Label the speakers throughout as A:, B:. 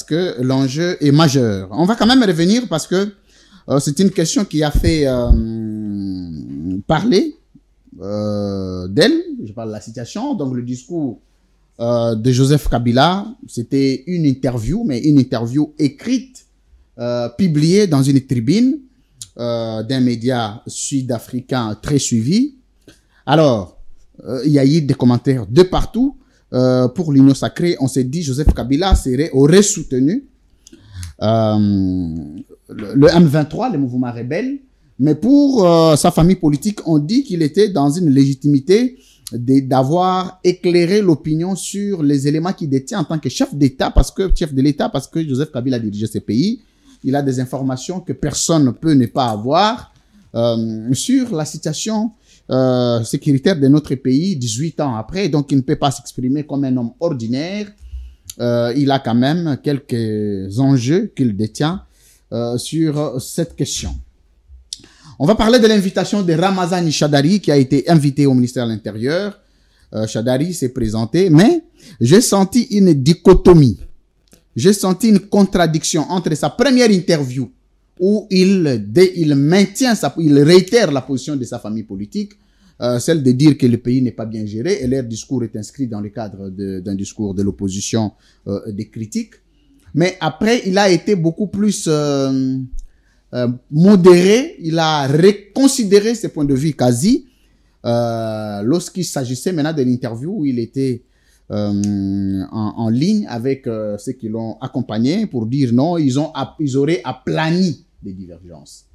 A: parce que l'enjeu est majeur. On va quand même revenir parce que c'est une question qui a fait parler d'elle. Je parle de la situation. Donc, le discours de Joseph Kabila, c'était une interview, mais une interview écrite, publiée dans une tribune d'un média sud-africain très suivi. Alors, il y a eu des commentaires de partout. Pour l'Union sacrée, on s'est dit Joseph Kabila aurait soutenu le M23, le mouvement rebelle, mais pour sa famille politique, on dit qu'il était dans une légitimité d'avoir éclairé l'opinion sur les éléments qu'il détient en tant que chef de l'État, parce que Joseph Kabila dirigeait ce pays. Il a des informations que personne ne peut ne pas avoir sur la situation sécuritaire de notre pays 18 ans après. Donc, il ne peut pas s'exprimer comme un homme ordinaire. Il a quand même quelques enjeux qu'il détient sur cette question. On va parler de l'invitation de Ramazani Chadari qui a été invité au ministère de l'Intérieur. Chadari s'est présenté, mais j'ai senti une dichotomie. J'ai senti une contradiction entre sa première interview où il réitère la position de sa famille politique, celle de dire que le pays n'est pas bien géré, et leur discours est inscrit dans le cadre d'un discours de l'opposition des critiques. Mais après, il a été beaucoup plus modéré, il a reconsidéré ses points de vue quasi lorsqu'il s'agissait maintenant de l'interview où il était en ligne avec ceux qui l'ont accompagné pour dire non, ils auraient aplani des divergences.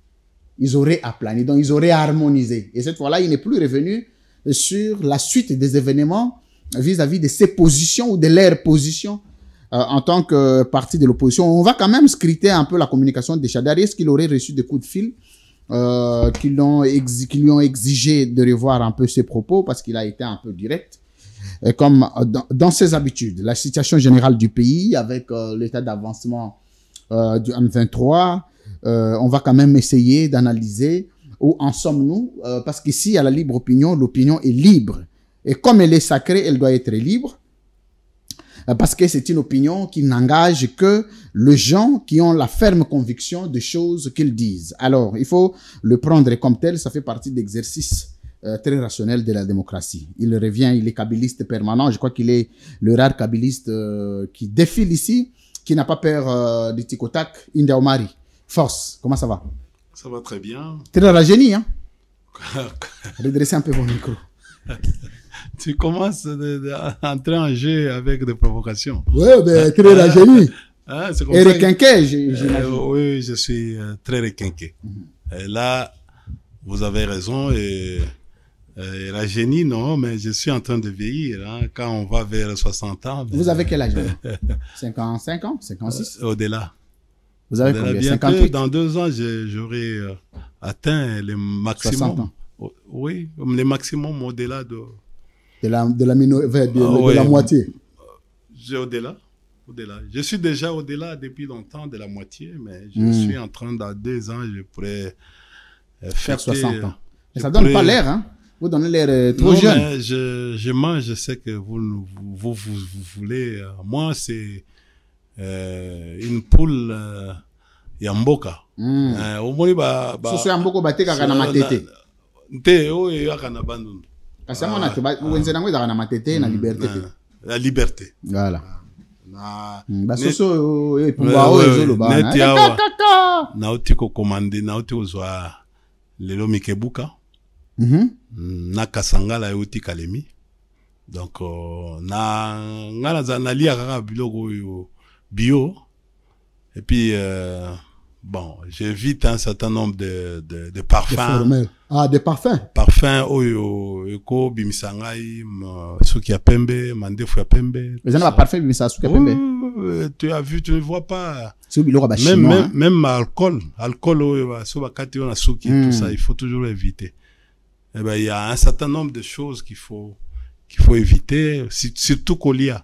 A: Ils auraient aplani, donc ils auraient harmonisé. Et cette fois-là, il n'est plus revenu sur la suite des événements vis-à-vis de ses positions ou de leurs positions en tant que parti de l'opposition. On va quand même scruter un peu la communication de Chadari. Est-ce qu'il aurait reçu des coups de fil qui lui ont exigé de revoir un peu ses propos parce qu'il a été un peu direct, comme dans ses habitudes. La situation générale du pays avec l'état d'avancement du M23, on va quand même essayer d'analyser où en sommes-nous, parce qu'ici, à la libre opinion, l'opinion est libre. Et comme elle est sacrée, elle doit être libre, parce que c'est une opinion qui n'engage que les gens qui ont la ferme conviction des choses qu'ils disent. Alors, il faut le prendre comme tel, ça fait partie d'exercices très rationnel de la démocratie. Il revient, il est kabyliste permanent, je crois qu'il est le rare kabyliste qui défile ici, qui n'a pas peur du tic-au-tac. India Omari, force, comment ça va?
B: Ça va très bien.
A: Tu es dans la génie, hein? Redressez un peu vos micros.
B: Tu commences à entrer en jeu avec des provocations.
A: Oui, mais tu es dans la génie.
B: Hein,
A: et requinqué, j'imagine.
B: Oui, je suis très requinqué. Et là, vous avez raison. Et la génie, non, mais je suis en train de vieillir. Hein, quand on va vers 60 ans.
A: Vous avez quel âge? 55 ans? 56?
B: Au-delà.
A: Vous avez combien? 58?
B: Dans 2 ans, j'aurai atteint le maximum.
A: 60 ans.
B: Oui, le maximum au-delà de
A: la moitié.
B: Au-delà. Je suis déjà au-delà depuis longtemps de la moitié, mais je suis en train, dans 2 ans, je pourrais
A: faire 60 ans. Mais ça donne pas l'air, hein? Vous donnez l'air trop jeune.
B: Mais je mange, je sais que vous voulez. Moi, c'est une poule yamboka.
A: So yamboka bateka kana matete.
B: Nte o yakana bandu.
A: Kasi mona te wenze nango za kana matete na liberté.
B: La liberté.
A: Voilà.
B: Na
A: soso epumba o ezolo ba.
B: Na otiko commandé, na otiko zwa lelo mikebuka. Na kasangala yoti kalemi. Donc na ngala za na lia kaka biloko yo bio. Et puis bon, j'évite un certain nombre de parfums.
A: Ah, des parfums.
B: Parfums oyo eko bimisangai suki ya pembe, mandefu ya pembe.
A: Mais ça parfum bimisa suki ya pembe.
B: Tu as vu, tu ne vois pas.
A: Même
B: alcool oyo so bakati na suki, tout ça, il faut toujours éviter. Eh ben il y a un certain nombre de choses qu'il faut éviter, surtout Kolia.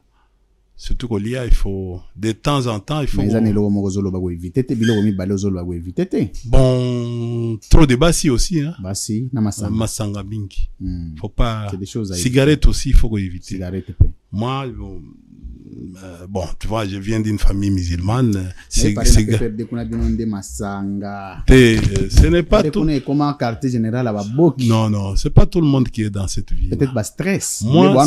B: Surtout qu'il y a, il faut, de temps en temps, il faut... Bon, trop de bassi aussi, hein.
A: Bassi, na masanga.
B: Masanga bingi. Faut pas... C'est des choses à cigarette aussi, il faut éviter.
A: Cigarette.
B: Moi, bon, tu vois, je viens d'une famille musulmane. Ce n'est pas tout.
A: Comment quartier général à
B: Non, non, c'est pas tout le monde qui est dans cette vie.
A: Peut-être pas stress.
B: Moi,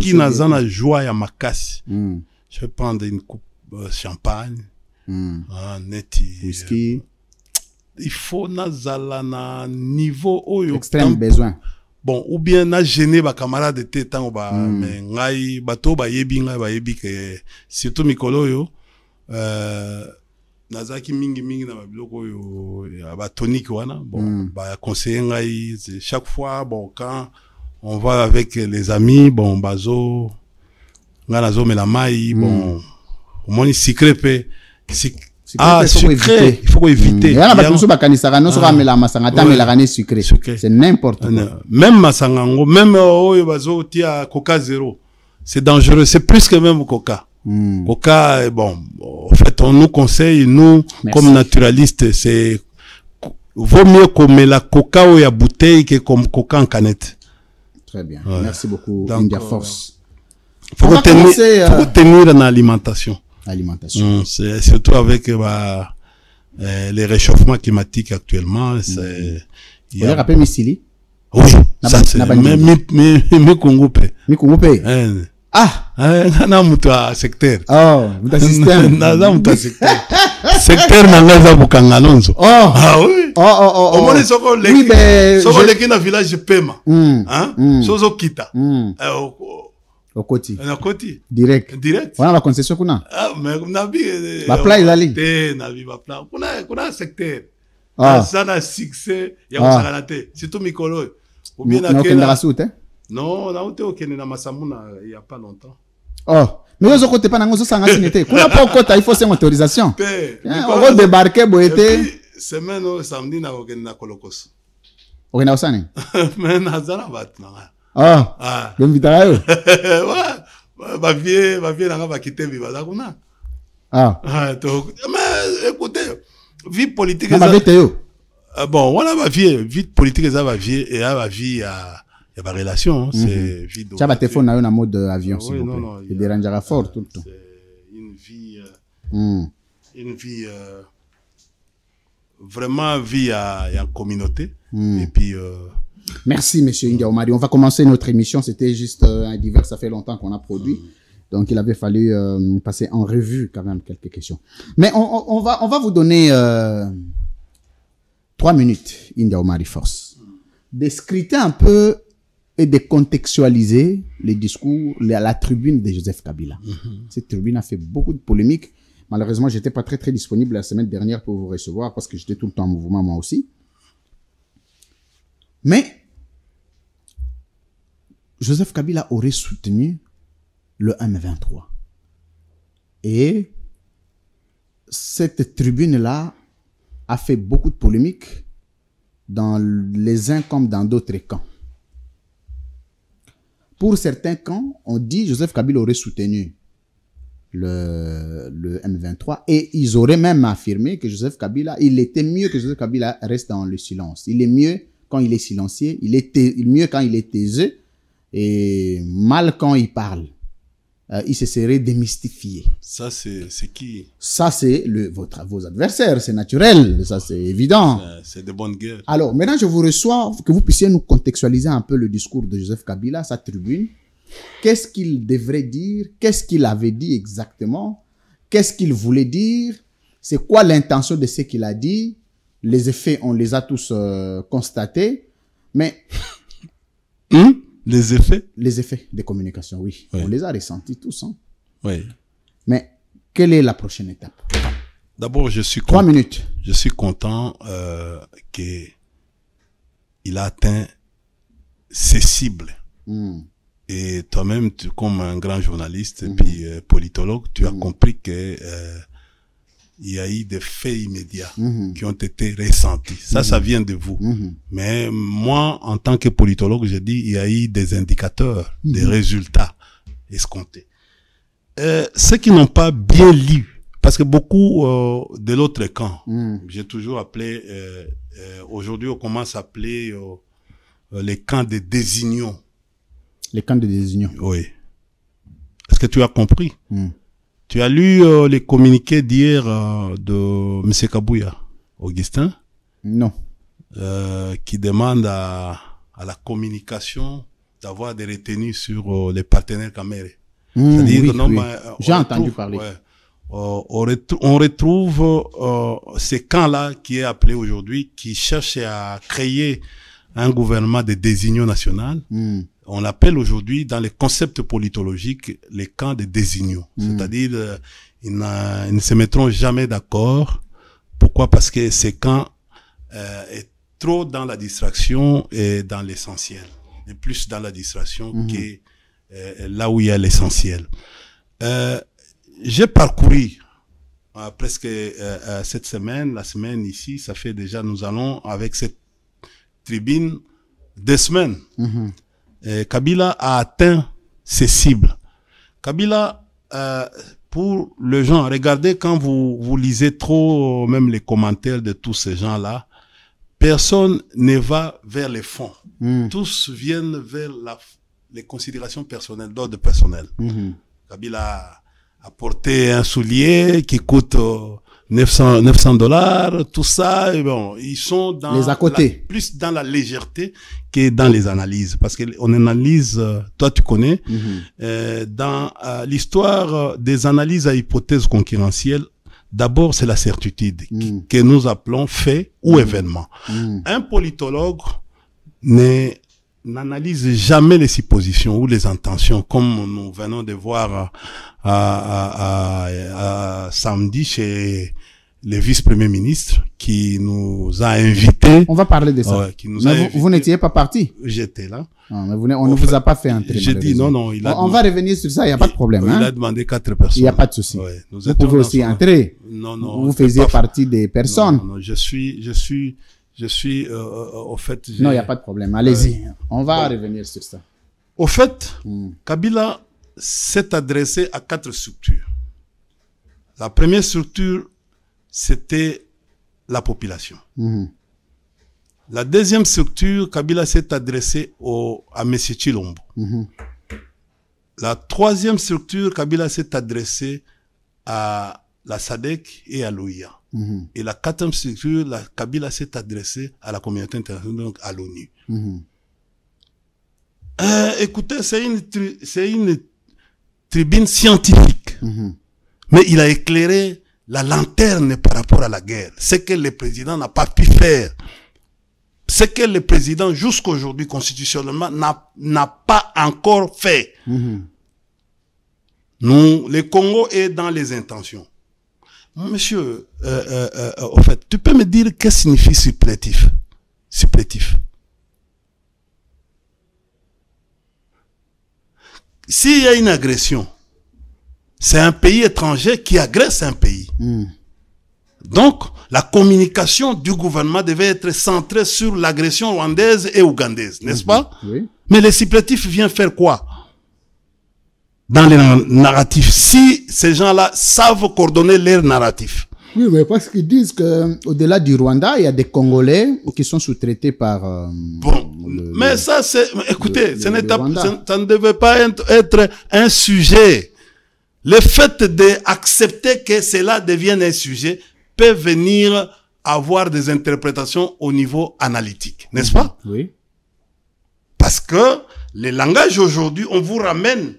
B: qui n'a pas joie à ma casse. Je vais prendre une coupe champagne,
A: whisky.
B: Il faut nazala na niveau
A: extrême besoin.
B: Bon, ou bien na gêné ba camarade de tétan ba mais ngai bato ba yebi que surtout mikolo yo nazaki mingi na biloko yo ba tonique wana bon ba conseiller ngai chaque fois bon quand on va avec les amis bon bazo ngana mela mai bon au moins secret pe sucré, il faut éviter. C'est
A: n'importe quoi.
B: Même Masangango, même Coca Zéro, c'est dangereux. C'est plus que même Coca. Coca, bon, en fait, on nous conseille, nous, comme naturalistes, c'est vaut mieux comme la Coca ou la bouteille que comme Coca en canette.
A: Très bien. Merci beaucoup, India Force.
B: Faut retenir dans l'alimentation.
A: C'est
B: surtout avec les réchauffements climatiques actuellement.
A: Il y a rappelé Missili.
B: Oui, ça c'est mi Kongoupe.
A: Ah,
B: na mutua secteur.
A: Oh, mutua système.
B: Na mutua secteur. Secteur na ngaza bukangalonzo.
A: Oh.
B: Ah oui.
A: Oh.
B: Au moins soko leki. Soko leki na village Pema. Hein? Sozo kita.
A: Au côté.
B: Na côté.
A: Direct. On a la concession kuna.
B: Ah mais nabi.
A: Ba plat izali.
B: Nabi ba plat. Kuna secteur.
A: Ah.
B: Ça na succès ya osagalate. Surtout mikolo.
A: Ou bien na kenda soute.
B: Non, na ote okene na Masamuna il y a pas longtemps.
A: Oh, mais aux côté pas nango sanga sinete. Kuna pas kota il faut une autorisation. On va débarquer boete.
B: Semaine au samedi na okene na Kolokos.
A: Okena osane.
B: Mais na zana bat na.
A: Ah. L'invita yo.
B: Ouais. Ba vie nanga ba quitter viva za kuna.
A: Ah.
B: Mais écoutez, vie politique
A: bon,
B: voilà ma vie politique ça va vie et la vie il y a pas relation, c'est vie
A: de. Tu as un téléphone en mode avion s'il vous plaît.
B: Non,
A: il dérangera fort tout le temps.
B: C'est une vie vraiment vie en communauté et puis
A: merci monsieur India Omari. On va commencer notre émission, c'était juste un divers, ça fait longtemps qu'on a produit. Donc il avait fallu passer en revue quand même quelques questions. Mais on va vous donner 3 minutes India Omari Force. Descriter un peu et de contextualiser les discours, la tribune de Joseph Kabila. Cette tribune a fait beaucoup de polémiques. Malheureusement, j'étais pas très disponible la semaine dernière pour vous recevoir parce que j'étais tout le temps en mouvement moi aussi. Mais Joseph Kabila aurait soutenu le M23. Et cette tribune-là a fait beaucoup de polémiques dans les uns comme dans d'autres camps. Pour certains camps, on dit Joseph Kabila aurait soutenu le M23 et ils auraient même affirmé que Joseph Kabila, il était mieux que Joseph Kabila reste dans le silence. Il est mieux quand il est silencieux, il est mieux quand il est taiseux et mal quand il parle. Il se serait démystifié.
B: Ça, c'est qui?
A: Ça, c'est vos adversaires, c'est naturel, ça c'est évident.
B: C'est de bonnes guerres.
A: Alors, maintenant, je vous reçois, que vous puissiez nous contextualiser un peu le discours de Joseph Kabila, sa tribune. Qu'est-ce qu'il devrait dire? Qu'est-ce qu'il avait dit exactement? Qu'est-ce qu'il voulait dire? C'est quoi l'intention de ce qu'il a dit? Les effets, on les a tous constatés. Mais...
B: Les effets?
A: Les effets de communication, oui. On les a ressentis tous. Hein.
B: Oui.
A: Mais quelle est la prochaine étape?
B: D'abord, je suis
A: 3 minutes.
B: Je suis content qu'il a atteint ses cibles. Et toi-même, comme un grand journaliste et puis politologue, tu as compris que il y a eu des faits immédiats qui ont été ressentis. Ça vient de vous. Mais moi, en tant que politologue, je dis il y a eu des indicateurs, des résultats escomptés. Ceux qui n'ont pas bien lu, parce que beaucoup de l'autre camp, j'ai toujours appelé, aujourd'hui on commence à appeler les camps de désunion.
A: Les camps de désunion.
B: Oui. Est-ce que tu as compris? Tu as lu les communiqués d'hier de M. Kabouya, Augustin?
A: Non.
B: Qui demande à la communication d'avoir des retenues sur les partenaires Caméré. C'est-à-dire que non,
A: j'ai entendu parler.
B: Ouais, on retrouve ce camp-là qui est appelé aujourd'hui, qui cherche à créer un gouvernement de désignon national. On l'appelle aujourd'hui, dans les concepts politologiques, les camps de désignon. C'est-à-dire, ils ne se mettront jamais d'accord. Pourquoi? Parce que ces camps est trop dans la distraction et dans l'essentiel. Et plus dans la distraction que là où il y a l'essentiel. J'ai parcouru presque cette semaine, la semaine ici, ça fait déjà, nous allons avec cette tribune 2 semaines. Kabila a atteint ses cibles. Kabila, pour les gens, regardez quand vous lisez trop, même les commentaires de tous ces gens-là, personne ne va vers les fonds. Tous viennent vers les considérations personnelles, d'ordre personnel. Kabila a porté un soulier qui coûte $900, tout ça. Et bon, ils sont dans
A: les à côté.
B: Plus dans la légèreté que dans les analyses. Parce qu'on analyse, toi tu connais, dans l'histoire des analyses à hypothèses concurrentielles, d'abord, c'est la certitude que nous appelons fait ou événement. Un politologue n'analyse jamais les suppositions ou les intentions, comme nous venons de voir samedi chez le vice-premier ministre qui nous a invités.
A: On va parler de ça. Mais vous n'étiez pas parti.
B: J'étais là.
A: Non, mais on ne vous a pas fait entrer.
B: J'ai dit non.
A: On va revenir sur ça, il n'y a pas de problème.
B: Il a demandé 4 personnes.
A: Il n'y a pas de souci. Vous pouvez aussi entrer.
B: Non.
A: Vous faisiez partie des personnes.
B: Non, je suis au fait.
A: Non, il n'y a pas de problème. Allez-y. On va revenir sur ça.
B: Au fait, Kabila s'est adressé à 4 structures. La première structure, c'était la population. La deuxième structure, Kabila s'est adressé à M. Tshilombo. La troisième structure, Kabila s'est adressé à la SADC et à l'OIA. Et la quatrième structure, Kabila s'est adressé à la communauté internationale, donc à l'ONU. Écoutez, c'est une tribune scientifique. Mais il a éclairé la lanterne par rapport à la guerre. Ce que le président n'a pas pu faire. Ce que le président, jusqu'aujourd'hui, constitutionnellement, n'a pas encore fait. Nous, le Congo est dans les intentions. Monsieur, au fait, tu peux me dire qu'est-ce que signifie supplétif? Supplétif. S'il y a une agression, c'est un pays étranger qui agresse un pays. Donc, la communication du gouvernement devait être centrée sur l'agression rwandaise et ougandaise, n'est-ce pas?
A: Oui.
B: Mais le supplétif vient faire quoi dans les narratifs, si ces gens-là savent coordonner leurs narratifs?
A: Oui, mais parce qu'ils disent qu'au-delà du Rwanda, il y a des Congolais qui sont sous-traités par...
B: mais ça, c'est... Écoutez, ça ne devait pas être un sujet. Le fait d'accepter que cela devienne un sujet peut venir avoir des interprétations au niveau analytique, n'est-ce pas?
A: Oui.
B: Parce que le langage aujourd'hui, on vous ramène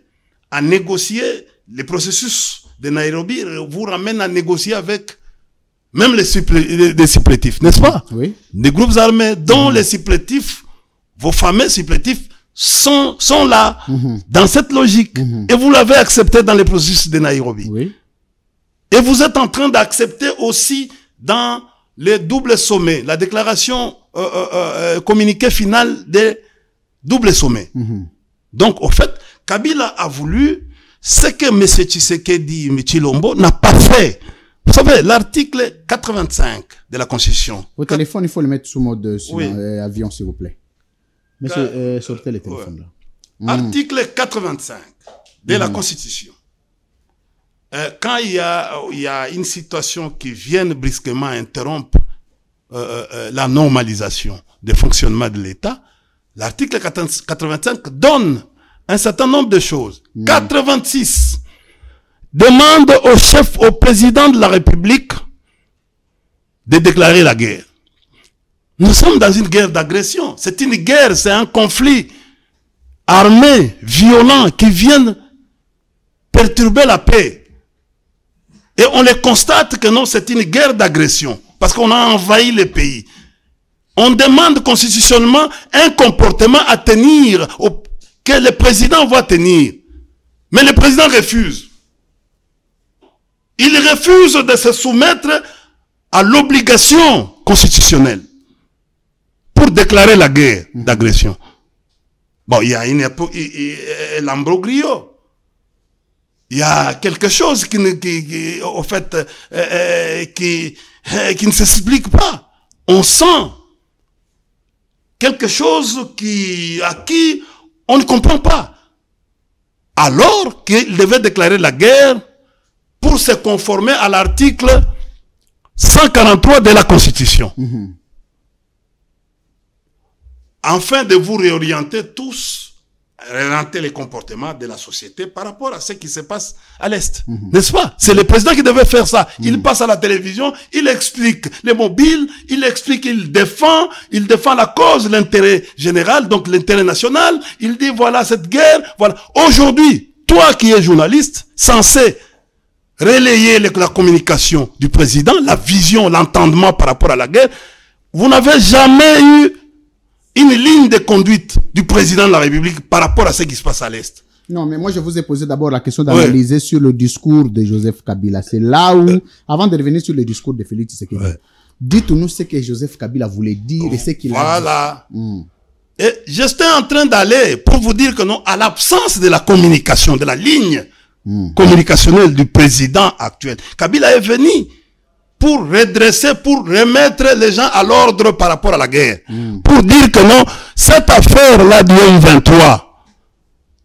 B: à négocier les processus de Nairobi, vous ramène à négocier avec même les supplétifs, n'est-ce pas?
A: Oui.
B: Des groupes armés dont les supplétifs, vos fameux supplétifs, sont là, dans cette logique. Et vous l'avez accepté dans les processus de Nairobi.
A: Oui.
B: Et vous êtes en train d'accepter aussi dans les doubles sommets, la déclaration communiqué finale des doubles sommets. Donc, au fait, Kabila a voulu ce que M. Tshisekedi Tshilombo n'a pas fait. Vous savez, l'article 85 de la Constitution.
A: Au téléphone, il faut le mettre sous mode
B: oui.
A: Avion, s'il vous plaît. Monsieur, sortez le téléphone là.
B: Article 85 de la Constitution. Quand il y a une situation qui vient brusquement interrompre la normalisation du fonctionnement de l'État, l'article 85 donne un certain nombre de choses. 86 demande au président de la République de déclarer la guerre. Nous sommes dans une guerre d'agression. C'est une guerre, c'est un conflit armé, violent, qui vient perturber la paix. Et on les constate que non, c'est une guerre d'agression. Parce qu'on a envahi le pays. On demande constitutionnellement un comportement à tenir, que le président va tenir. Mais le président refuse. Il refuse de se soumettre à l'obligation constitutionnelle pour déclarer la guerre d'agression. Bon, il y a l'ambroglio. Il y a quelque chose qui ne s'explique pas. On sent quelque chose à qui on ne comprend pas. Alors qu'il devait déclarer la guerre pour se conformer à l'article 143 de la Constitution. Afin de vous réorienter tous, réorienter les comportements de la société par rapport à ce qui se passe à l'Est. N'est-ce pas? C'est le président qui devait faire ça. Il passe à la télévision, il explique les mobiles, il explique, il défend la cause, l'intérêt général, donc l'intérêt national. Il dit voilà cette guerre, voilà. Aujourd'hui, toi qui es journaliste, censé relayer la communication du président, la vision, l'entendement par rapport à la guerre, vous n'avez jamais eu une ligne de conduite du président de la République par rapport à ce qui se passe à l'Est.
A: Non, mais moi, je vous ai posé d'abord la question d'analyser sur le discours de Joseph Kabila. C'est là où, avant de revenir sur le discours de Félix Tshisekedi, dites-nous ce que Joseph Kabila voulait dire et ce qu'il a dit.
B: Et j'étais en train d'aller pour vous dire que non, à l'absence de la communication, de la ligne communicationnelle du président actuel, Kabila est venu pour redresser, pour remettre les gens à l'ordre par rapport à la guerre. Pour dire que non, cette affaire-là du M23,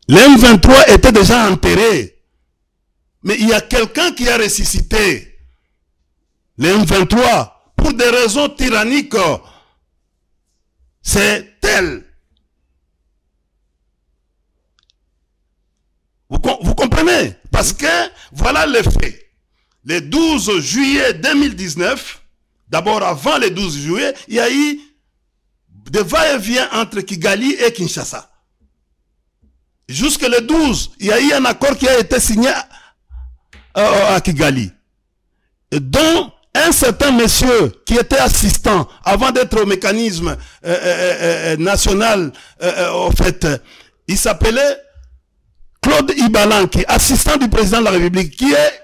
B: le M23 était déjà enterré. Mais il y a quelqu'un qui a ressuscité le M23 pour des raisons tyranniques. C'est tel. Vous comprenez? Parce que voilà le fait. Le 12 juillet 2019, d'abord avant le 12 juillet, il y a eu des va-et-vient entre Kigali et Kinshasa. Jusque le 12, il y a eu un accord qui a été signé à Kigali, dont un certain monsieur qui était assistant avant d'être au mécanisme national, en fait, il s'appelait Claude Ibalanki, assistant du président de la République, qui est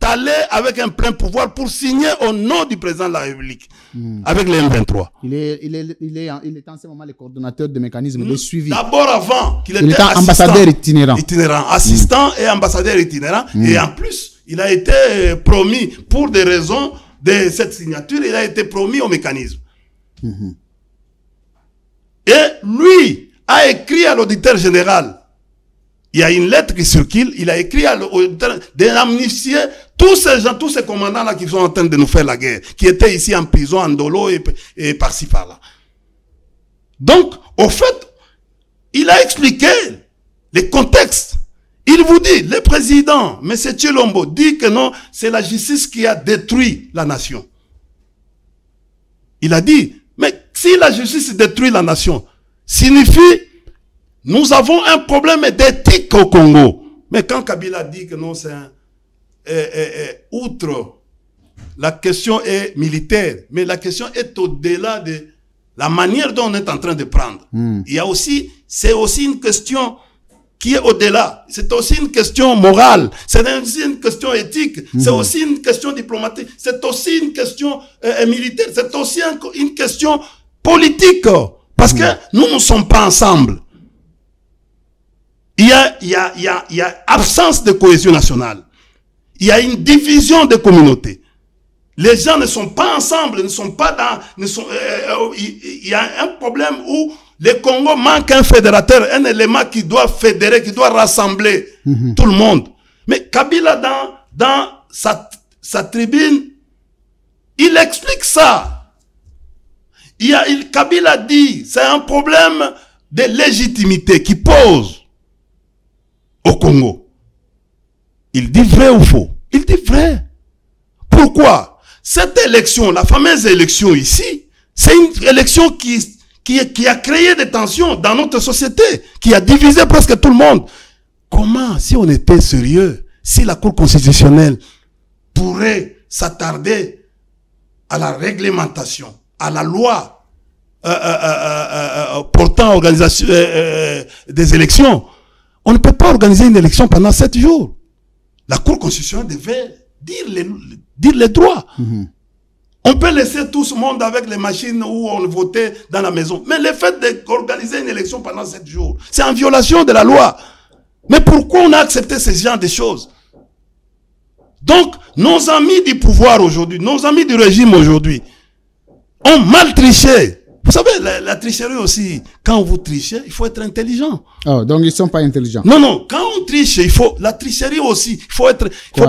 B: allé avec un plein pouvoir pour signer au nom du président de la République, avec les M23.
A: Il est en ce moment le coordonnateur des mécanismes de suivi.
B: D'abord avant qu'il
A: était ambassadeur itinérant.
B: Assistant et ambassadeur itinérant. Et en plus, il a été promis, pour des raisons de cette signature, il a été promis au mécanisme. Et lui a écrit à l'auditeur général. Il y a une lettre qui circule, il a écrit à l'auditeur d'amnistier tous ces gens, tous ces commandants-là qui sont en train de nous faire la guerre, qui étaient ici en prison, en Dolo et par-ci, par-là. Donc, au fait, il a expliqué les contextes. Il vous dit, le président, M. Tshilombo, dit que non, c'est la justice qui a détruit la nation. Il a dit, mais si la justice détruit la nation, signifie, nous avons un problème d'éthique au Congo. Mais quand Kabila dit que non, c'est un... outre, la question est militaire, mais la question est au-delà de la manière dont on est en train de prendre. Il y a aussi, c'est aussi une question qui est au-delà. C'est aussi une question morale. C'est aussi une question éthique. C'est aussi une question diplomatique. C'est aussi une question militaire. C'est aussi une question politique. Parce que nous ne sommes pas ensemble. Il y a absence de cohésion nationale. Il y a une division des communautés. Les gens ne sont pas ensemble, ne sont pas dans... il y a un problème où le Congo manque un fédérateur, un élément qui doit fédérer, qui doit rassembler tout le monde. Mais Kabila, dans sa tribune, il explique ça. Kabila dit, c'est un problème de légitimité qui pose. au Congo. Il dit vrai ou faux? Il dit vrai. Pourquoi? Cette élection, la fameuse élection ici, c'est une élection qui a créé des tensions dans notre société, qui a divisé presque tout le monde. Comment, si on était sérieux, si la Cour constitutionnelle pourrait s'attarder à la réglementation, à la loi portant organisation des élections, on ne peut pas organiser une élection pendant 7 jours. La Cour constitutionnelle devait dire les droits. On peut laisser tout ce monde avec les machines où on votait dans la maison. Mais le fait d'organiser une élection pendant 7 jours, c'est en violation de la loi. Mais pourquoi on a accepté ce genre de choses? Donc, nos amis du pouvoir aujourd'hui, nos amis du régime aujourd'hui, ont mal triché. Vous savez, la tricherie aussi, quand vous trichez, il faut être intelligent.
A: Oh, donc ils ne sont pas intelligents.
B: Non, non, quand on triche, la tricherie aussi, il faut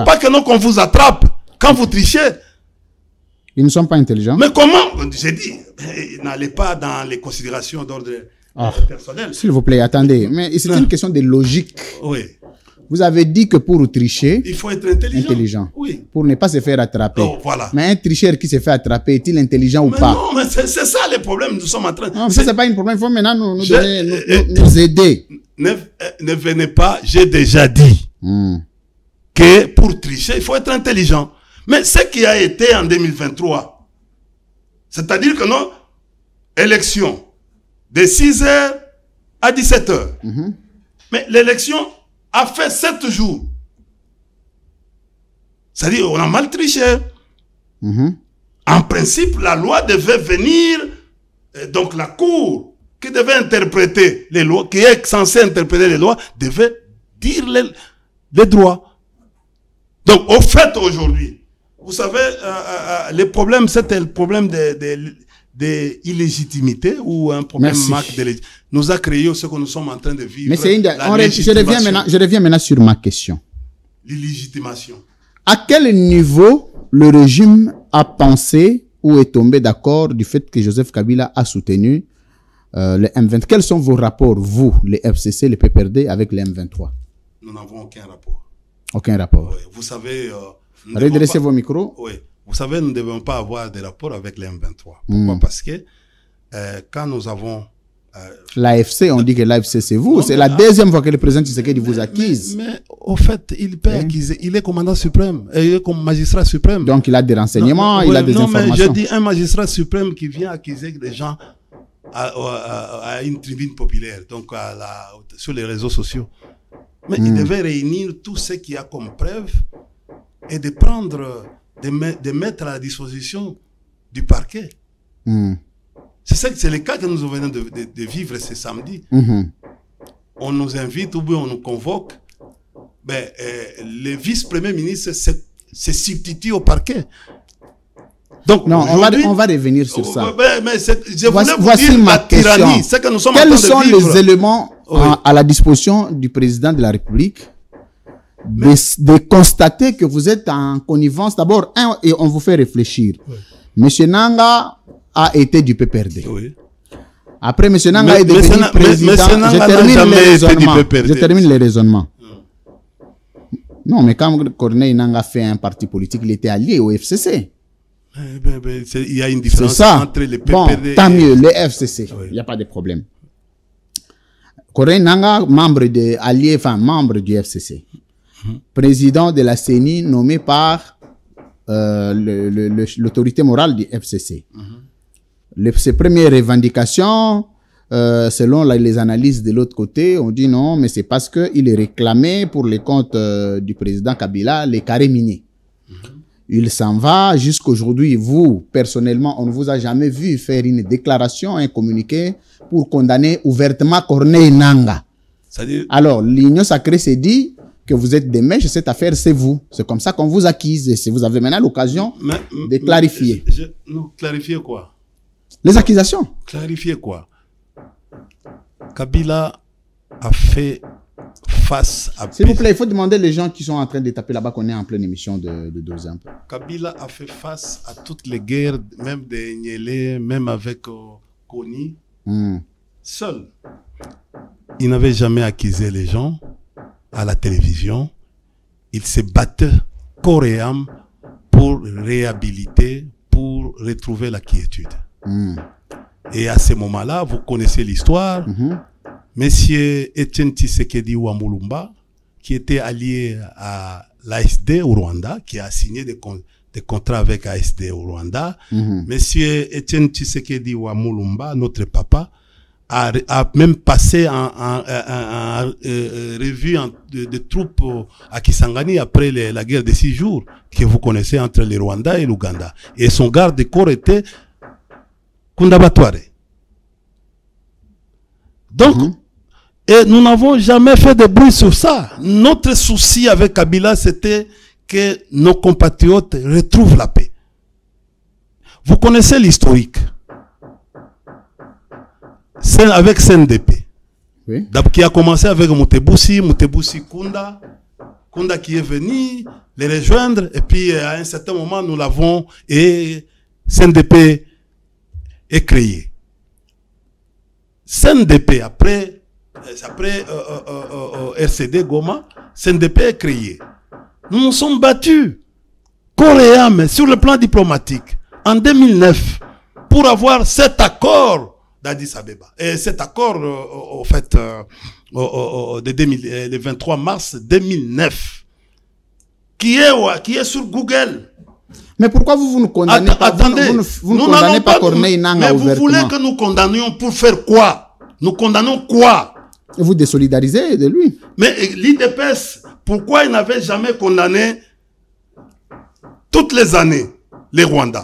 B: pas que qu'on vous attrape quand vous trichez.
A: Ils ne sont pas intelligents.
B: Mais comment? J'ai dit, n'allez pas dans les considérations d'ordre personnel.
A: S'il vous plaît, attendez. Mais c'est une question de logique.
B: Oui.
A: Vous avez dit que pour tricher,
B: il faut être intelligent.
A: Oui. Pour ne pas se faire attraper.
B: Oh, voilà.
A: Mais un tricheur qui se fait attraper, est-il intelligent ou pas?
B: Non, mais c'est ça le problème. Nous sommes en train.
A: Non, ça, c'est pas un problème. Il faut maintenant nous aider.
B: Ne venez pas, j'ai déjà dit que pour tricher, il faut être intelligent. Mais ce qui a été en 2023, c'est-à-dire que nos élections de 6h à 17h, mais l'élection a fait 7 jours. C'est-à-dire on a mal triché. En principe, la loi devait venir, donc la Cour qui devait interpréter les lois, qui est censée interpréter les lois, devait dire les droits. Donc, au fait, aujourd'hui, vous savez, le problème, c'était le problème de illégitimité ou un problème nous a créé ce que nous sommes en train de vivre.
A: Mais je reviens maintenant sur ma question.
B: L'illégitimation.
A: À quel niveau le régime a pensé ou est tombé d'accord du fait que Joseph Kabila a soutenu le M23? Quels sont vos rapports, vous, les FCC, les PPRD, avec le M23?
B: Nous n'avons aucun rapport.
A: Aucun rapport.
B: Oui, vous savez...
A: redressez vos micros.
B: Oui. Vous savez, nous ne devons pas avoir de rapport avec les M23. Pourquoi? Parce que quand nous avons...
A: L'AFC, on dit que l'AFC c'est vous. C'est la deuxième fois que le président Tshisekedi vous accuse.
B: Mais au fait, il peut accuser. Il est commandant suprême. Il est comme magistrat suprême.
A: Donc il a des renseignements, il a des informations.
B: Non, mais je dis un magistrat suprême qui vient accuser des gens à une tribune populaire, donc sur les réseaux sociaux. Mais il devait réunir tout ce qu'il y a comme preuve et de prendre, de mettre à la disposition du parquet. C'est le cas que nous venons de vivre ce samedi. On nous invite ou bien on nous convoque. Ben, le vice-premier ministre se substitue au parquet. Donc,
A: non, on va revenir sur ça.
B: Mais je voulais vous dire
A: ma
B: la tyrannie.
A: question.
B: Que nous sommes
A: Quels
B: en train
A: sont
B: de vivre.
A: les éléments à la disposition du président de la République de constater que vous êtes en connivence? D'abord, et on vous fait réfléchir. Monsieur Nanga a été du PPRD.
B: Oui.
A: Après, M. Nanga est devenu président. Je termine les raisonnements. Non, mais quand Corneille Nanga fait un parti politique, il était allié au FCC.
B: Il y a une différence entre les PPRD
A: bon, tant mieux, les FCC. Il n'y a pas de problème. Corneille Nanga, membre du FCC. Président de la CENI nommé par l'autorité morale du FCC. Ses premières revendications, selon les analyses de l'autre côté, on dit non, mais c'est parce qu'il est réclamé pour les comptes du président Kabila, les carrés miniers. Il s'en va jusqu'aujourd'hui. Vous, personnellement, on ne vous a jamais vu faire une déclaration, un communiqué pour condamner ouvertement Corneille Nanga. Alors, l'Union sacrée s'est dit que vous êtes des mèches, cette affaire, c'est vous. C'est comme ça qu'on vous accuse. Et vous avez maintenant l'occasion de clarifier.
B: Non, clarifier quoi?
A: Les accusations.
B: Clarifier quoi? Kabila a fait face à...
A: S'il vous plaît, il faut demander les gens qui sont en train de taper là-bas qu'on est en pleine émission de 2 ans.
B: Kabila a fait face à toutes les guerres, même de Niélé, même avec Kony. Seul. Il n'avait jamais accusé les gens. à la télévision, il se battait corps et âme pour réhabiliter, pour retrouver la quiétude. Et à ce moment-là, vous connaissez l'histoire. Monsieur Etienne Tshisekedi Wamulumba, qui était allié à l'ASD au Rwanda, qui a signé des contrats avec ASD au Rwanda. Monsieur Etienne Tshisekedi Wamulumba, notre papa, a même passé en revue de troupes à Kisangani après la guerre de 6 jours que vous connaissez entre le Rwanda et l'Ouganda. Et son garde de corps était Kundabatware. Donc, et nous n'avons jamais fait de bruit sur ça. Notre souci avec Kabila, c'était que nos compatriotes retrouvent la paix. Vous connaissez l'historique. C'est avec CNDP. Oui. Qui a commencé avec Mutebussi Kunda qui est venu les rejoindre, et puis à un certain moment, nous l'avons, et CNDP est créé. CNDP, après RCD Goma, CNDP est créé. Nous nous sommes battus, corps et âme, sur le plan diplomatique, en 2009, pour avoir cet accord d'Addis Abeba. Et cet accord, au fait, le 23 mars 2009, qui est sur Google.
A: Mais pourquoi vous nous condamnez pas?
B: Attendez,
A: vous ne condamnez pas Corneille Nangaa ouvertement.
B: Mais vous voulez que nous condamnions pour faire quoi? Nous condamnons quoi?
A: Et vous désolidarisez de lui.
B: Mais l'IDPS, pourquoi il n'avait jamais condamné toutes les années les Rwandais?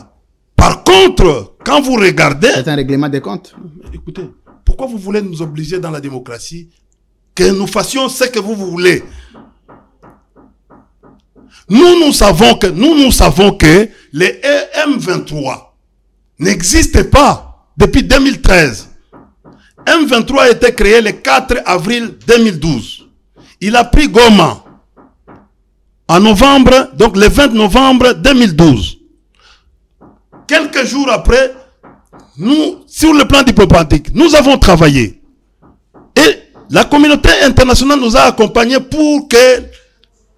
B: Par contre, quand vous regardez...
A: C'est un règlement des comptes.
B: Écoutez, pourquoi vous voulez nous obliger dans la démocratie que nous fassions ce que vous voulez? Nous savons que les M23 n'existent pas depuis 2013. M23 a été créé le 4 avril 2012. Il a pris Goma en novembre, donc le 20 novembre 2012. Quelques jours après, nous, sur le plan diplomatique, nous avons travaillé. Et la communauté internationale nous a accompagnés pour que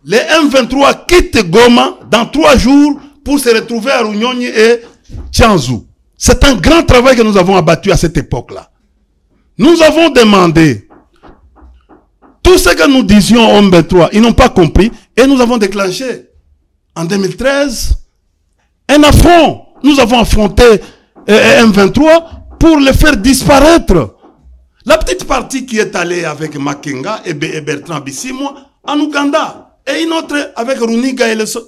B: les M23 quittent Goma dans 3 jours pour se retrouver à Runyonyi et Tchanzu. C'est un grand travail que nous avons abattu à cette époque-là. Nous avons demandé tout ce que nous disions aux M23, ils n'ont pas compris, et nous avons déclenché en 2013 un affront. Nous avons affronté M23 pour le faire disparaître. La petite partie qui est allée avec Makenga et Bertrand Bisimwa en Ouganda, et une autre avec Runiga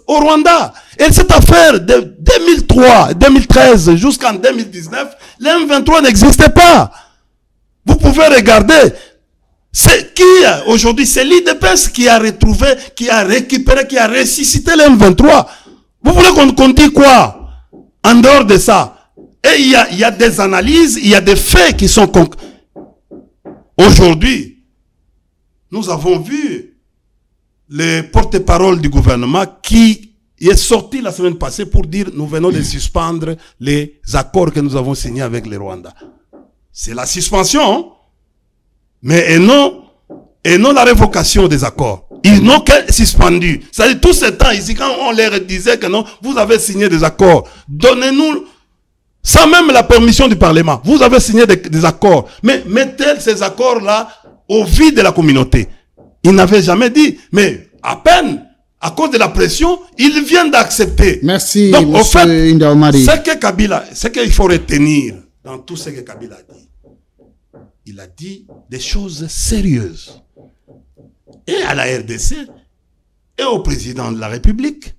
B: au Rwanda. Et cette affaire de 2003, 2013 jusqu'en 2019, les M23 n'existait pas. Vous pouvez regarder. C'est qui aujourd'hui? C'est l'IDPS qui a retrouvé, qui a récupéré, qui a ressuscité les M23. Vous voulez qu'on dise quoi? En dehors de ça, et il y a des analyses, il y a des faits qui sont concrets. Aujourd'hui, nous avons vu le porte-parole du gouvernement qui est sorti la semaine passée pour dire nous venons de suspendre les accords que nous avons signés avec les Rwandais. C'est la suspension, hein? Mais et non la révocation des accords. Ils n'ont que suspendu. C'est-à-dire tout ce temps ici, quand on leur disait que non, vous avez signé des accords, donnez-nous, sans même la permission du Parlement, vous avez signé des accords, mais mettez ces accords-là au vide de la communauté. Ils n'avaient jamais dit, mais à peine, à cause de la pression, ils viennent d'accepter.
A: Merci,
B: donc, au fait,
A: Indaomari.
B: Ce qu'il faut retenir dans tout ce que Kabila a dit, il a dit des choses sérieuses. Et à la RDC, et au président de la République,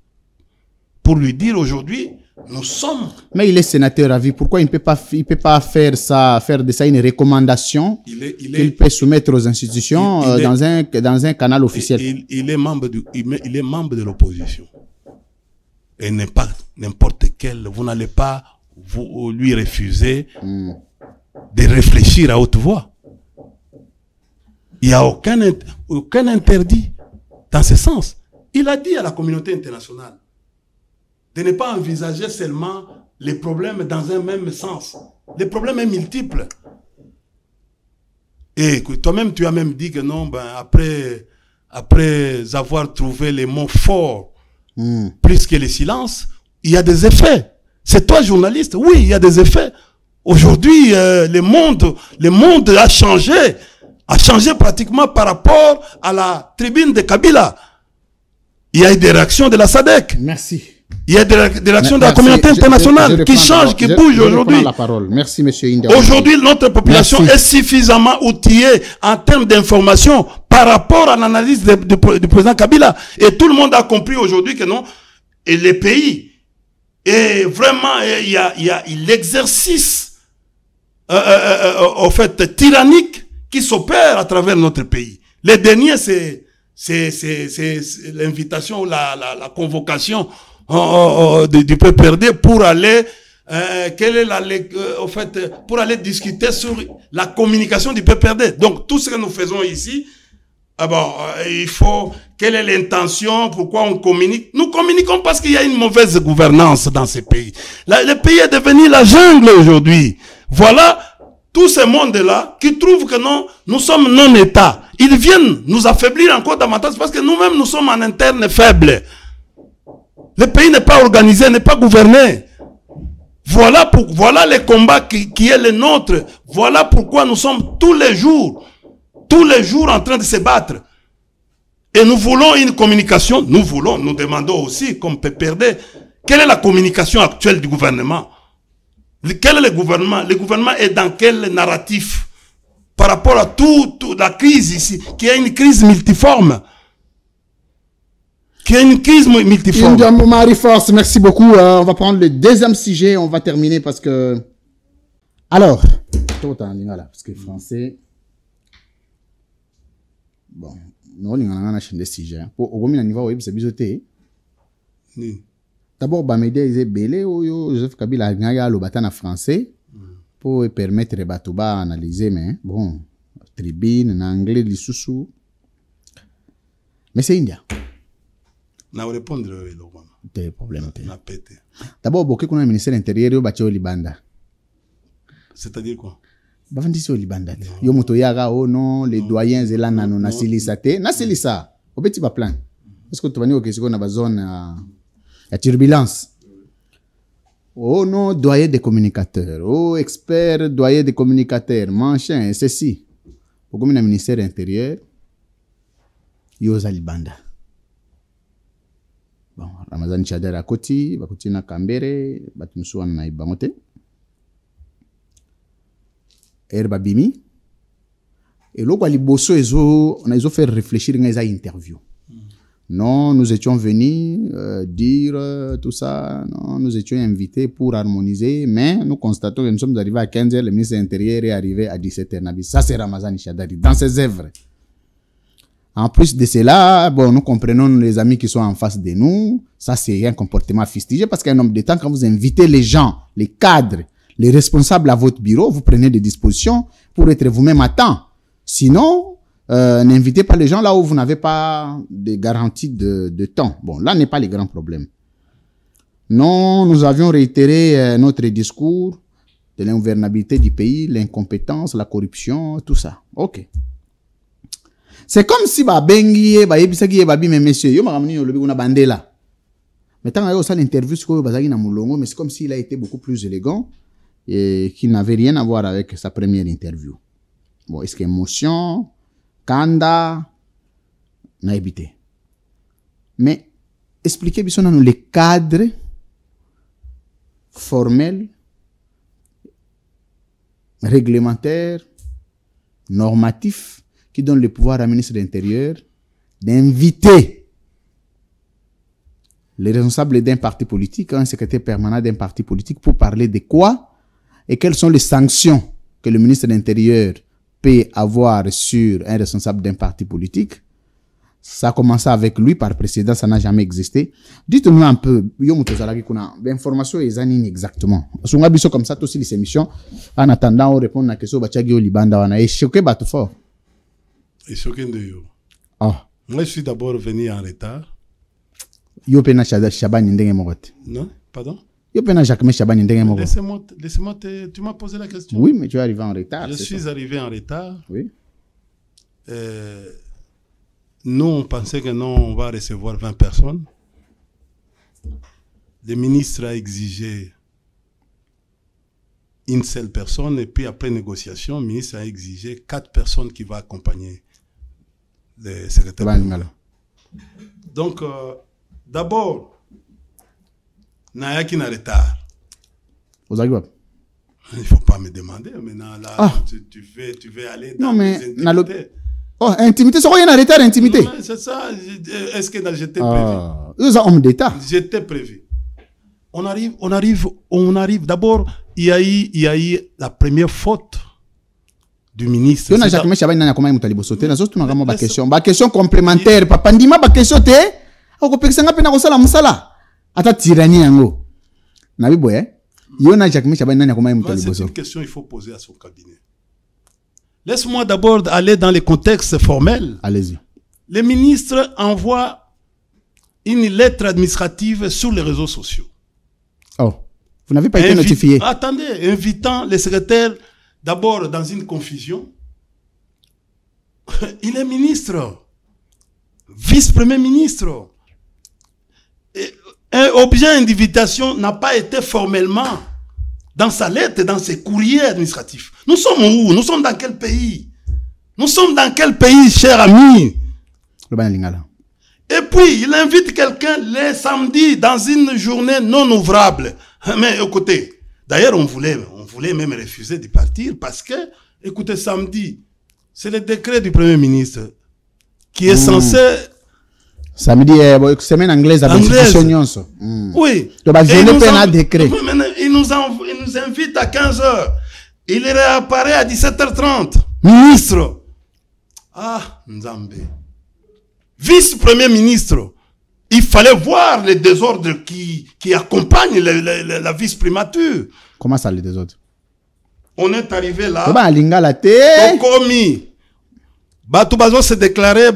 B: pour lui dire aujourd'hui, nous sommes... Mais
A: il est sénateur à vie, pourquoi il ne peut pas faire de ça une recommandation qu'il peut soumettre aux institutions dans un canal officiel?
B: Il est membre de l'opposition. Et n'est pas n'importe quel, vous n'allez pas lui refuser de réfléchir à haute voix. Il n'y a aucun interdit dans ce sens. Il a dit à la communauté internationale de ne pas envisager seulement les problèmes dans un même sens. Les problèmes sont multiples. Et toi-même, tu as même dit que non, après après avoir trouvé les mots forts, plus que les silences, il y a des effets. C'est toi, journaliste, oui, il y a des effets. Aujourd'hui, le monde a changé pratiquement par rapport à la tribune de Kabila. Il y a eu des réactions de la SADC.
A: Merci.
B: Il y a des réactions de la communauté internationale qui changent, qui bougent aujourd'hui.
A: Merci, monsieur India.
B: Aujourd'hui, notre population est suffisamment outillée en termes d'information par rapport à l'analyse du président Kabila. Et tout le monde a compris aujourd'hui que non, et les pays, et vraiment, il y a l'exercice, en fait, tyrannique qui s'opère à travers notre pays. Les derniers, c'est l'invitation, la convocation du PPRD pour aller, pour aller discuter sur la communication du PPRD. Donc, tout ce que nous faisons ici, il faut, quelle est l'intention, pourquoi on communique? Nous communiquons parce qu'il y a une mauvaise gouvernance dans ces pays. Le pays est devenu la jungle aujourd'hui. Voilà, tout ce monde-là qui trouve que non, nous sommes non-État. Ils viennent nous affaiblir encore davantage parce que nous-mêmes, nous sommes en interne faibles. Le pays n'est pas organisé, n'est pas gouverné. Voilà les combats qui est le nôtre. Voilà pourquoi nous sommes tous les jours en train de se battre. Et nous voulons une communication. Nous demandons aussi, comme PPRD, quelle est la communication actuelle du gouvernement? Quel est le gouvernement? Le gouvernement est dans quel narratif? Par rapport à toute la crise ici, qui est une crise multiforme.
A: Marie-Force, merci beaucoup. On va prendre le deuxième sujet. On va terminer parce que... Alors, parce que français... Bon, nous on a des sujets. Au niveau web, c'est bisoté. D'abord, Bamede est belé ou Joseph Kabila a le bâton en français pour permettre les batouba analyser, mais bon, tribune, en anglais, les sous-sous. Mais c'est India.
B: Na répondre
A: des problèmes.
B: Na pété.
A: D'abord, beaucoup qu'on a ministère intérieur yo bacho libanda.
B: C'est-à-dire quoi?
A: Bavandisi au libanda. Yo moto yaga oh non, les doyens zela nano na silisate, na silisa. Au petit ba plan. Parce que tu vas dire que c'est qu'on a besoin à turbulence. Oh non, doyen des communicateurs. Oh expert doyen des communicateurs. Machin, ceci. Beaucoup na ministère intérieur yo za libanda. Bon, Ramazani Chadera Koti, Bakoti na Kambere, Batumsuan na Ibangote. Herba Bimi. Et là, les bosso, on a fait réfléchir à une interview. Non, nous étions venus dire tout ça. Non, nous étions invités pour harmoniser, mais nous constatons que nous sommes arrivés à 15h, le ministre de l'Intérieur est arrivé à 17h. Ça, c'est Ramazani Chadari, dans ses œuvres. En plus de cela, bon, nous comprenons les amis qui sont en face de nous. Ça, c'est un comportement fustigé parce qu'un homme de temps, quand vous invitez les gens, les cadres, les responsables à votre bureau, vous prenez des dispositions pour être vous-même à temps. Sinon, n'invitez pas les gens là où vous n'avez pas de garantie de temps. Bon, là n'est pas le grand problème. Non, nous avions réitéré notre discours de l'ingouvernabilité du pays, l'incompétence, la corruption, tout ça. OK. C'est comme si bengi yebisaki babi mais monsieur yo makamni yo lobi kuna bandela. Mais tant que ça l'interview sur bazaki na mulongo, mais c'est comme s'il a été beaucoup plus élégant et qu'il n'avait rien à voir avec sa première interview. Bon, est-ce qu'émotion, kanda n'a évité. Mais expliquez bien nous les cadres formels, réglementaires, normatifs qui donne le pouvoir à la ministre de l'Intérieur d'inviter les responsables d'un parti politique, un secrétaire permanent d'un parti politique pour parler de quoi et quelles sont les sanctions que le ministre de l'Intérieur peut avoir sur un responsable d'un parti politique. Ça a commencé avec lui par précédent, ça n'a jamais existé. Dites-nous un peu, l'information est exactement. Si on a vu comme ça, aussi les émissions, en attendant, on répond à la question, on a choqué tout fort.
B: Et choqué de yo.
A: Ah.
B: Moi, je suis d'abord venu en retard.
A: Yo pena Chaban ndenge mogote.
B: Non, pardon?
A: Yo pena Jacques Chaban ndenge mogote.
B: Laissez-moi tu m'as posé la question.
A: Oui, mais tu es arrivé en retard.
B: Je suis arrivé en retard.
A: Oui.
B: nous, on pensait que non, on va recevoir 20 personnes. Le ministre a exigé une seule personne, et puis après négociation, le ministre a exigé 4 personnes qui vont accompagner le secrétaire. Donc, d'abord, Naya qui n'a retard.
A: Vous avez quoi?
B: Il ne faut pas me demander. Maintenant, là, tu veux aller dans les intimités.
A: Oh, intimité, c'est quoi, il y a un retard, intimité?
B: C'est ça. Est-ce que j'étais prévu?
A: Ils ont homme d'État.
B: J'étais prévu. On arrive. D'abord, il y a eu la première faute du ministre.
A: On a jamais chabani na comment mutalibo sauter. Na zostu ngamo ba question complémentaire. Papa ndima ba question te. Okopekisa ngapi na kosala musala. Ata tirani yango. Na biboye. Yona jamais chabani na comment mutalibo sauter.
B: C'est une question qu'il faut poser à son cabinet. Laisse-moi d'abord aller dans les contextes formels.
A: Allez-y.
B: Le ministre envoie une lettre administrative sur les réseaux sociaux.
A: Oh, vous n'avez pas été notifié.
B: Attendez, invitant les secrétaires d'abord dans une confusion. Il est ministre, vice-premier ministre. Et un objet d'invitation n'a pas été formellement dans sa lettre, dans ses courriers administratifs. Nous sommes où? Nous sommes dans quel pays? Nous sommes dans quel pays, cher ami? Et puis, il invite quelqu'un le samedi dans une journée non ouvrable. Mais écoutez, d'ailleurs, on voulait même refuser de partir parce que, écoutez, samedi, c'est le décret du Premier ministre qui est censé...
A: Samedi, semaine anglaise avec
B: anglaise. Oui.
A: Il
B: nous invite à 15h. Il réapparaît à 17h30. Ministre. Ah, Nzambe. Vice-premier ministre. Il fallait voir les désordres qui accompagnent la vice-primature.
A: Comment ça, les désordres?
B: On est arrivé là.
A: Komi.
B: Tout bazo se déclarer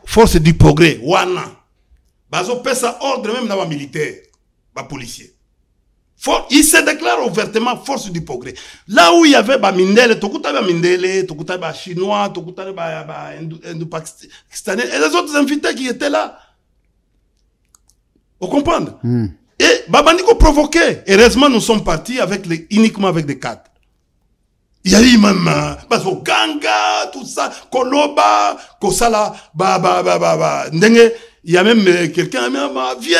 B: force du progrès. Wana. Bazo pesa ordre même dans les militaires, les policiers. Il se déclare ouvertement force du progrès. Là où il y avait Mindele, Tokuta Mindele, Tokuta Chinois, Tokuta Indo-Pakistanais, et les autres invités qui étaient là. Vous comprenez? Et Babandiko provoqué. Heureusement, nous sommes partis uniquement avec des cadres. Il y a eu même Bazo Ganga, tout ça, Koloba, Kosala, Ndenge. Il y a même quelqu'un, vieux.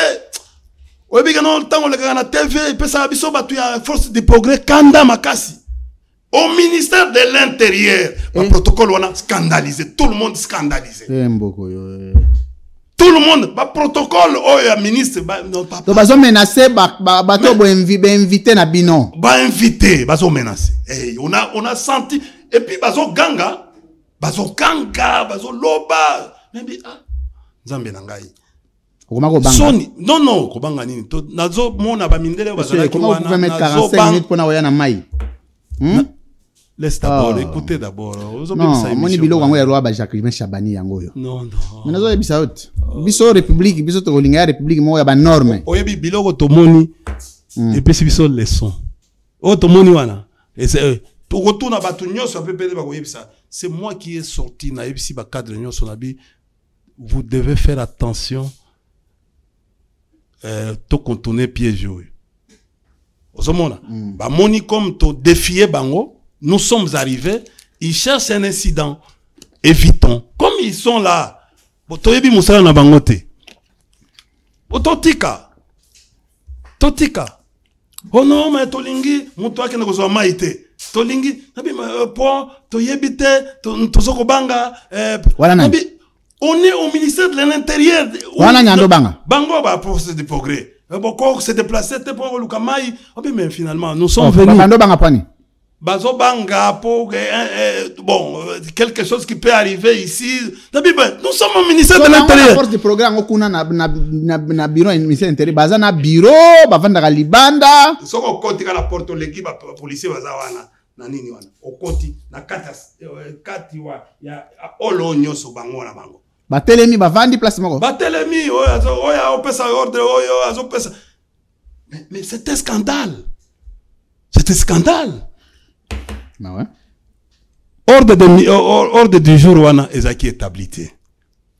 B: Oui, mais non, le temps, on le regarde à la TV, il peut savoir, il y a force de progrès, Kanda Makasi. Au ministère de l'Intérieur, le protocole, on a scandalisé. Tout le monde scandalisé. Tout le monde, le protocole, le ministre, non, pas.
A: Donc, ils ont menacé, invité na bino.
B: Invité, ils ont menacé. On a senti. Et puis, ils ont ganga, ils ont loba. Mais, Zambé nangai. Soni, non, kobanga nini. Nazo mona ba mindele bazala ki wana.
A: Comment vous pouvez mettre 45 minutes pour na na mai?
B: Laisse d'abord, écoutez d'abord.
A: Non, moni bilo wango ya roi ba Jacques Chabani yango yo.
B: Non.
A: Mais nazo yebisa out. Biso république, biso to linga république mo ya ba norme.
B: Oyebi biloko to moni. Et puis biso leçon. O to moni wana. Et c'est to retourna batu nyonso pe pele ba koyebisa. C'est moi qui est sorti na yebisi ba cadre nyonso na bi. Vous devez faire attention. To contourner piège. Ozomona. Ba moni comme to défier bango. Nous sommes arrivés. Ils cherchent un incident. Évitons. Comme ils sont là. Toyebi musala na bangote. Totika. Oh non, mais tolingi. Muto akene kozwa maite. Tolingi. Nabi po toyebi te. Tozoko banga.
A: Voilà na.
B: On est au ministère de l'Intérieur. Bango va force de progrès. Boko s'est déplacé pour le Kamai. Mais finalement, nous sommes venus. Bazo banga pour bon quelque chose qui peut arriver ici. Nous sommes au ministère de l'Intérieur.
A: Force de progrès on kuna na bureau ministère de l'Intérieur. Baza na bureau, bavanda libanda.
B: Soko koti ka la porte l'équipe policier baza wana. Na nini wana. Okoti na kati wa ya olo nyoso bango na bango.
A: Batelemi bavandi place moko.
B: Batelemi oya opesa ordre oyo azopesa. Mais c'était scandale. C'était scandale.
A: Bah ouais.
B: Ordre du jour wana ezaki établi.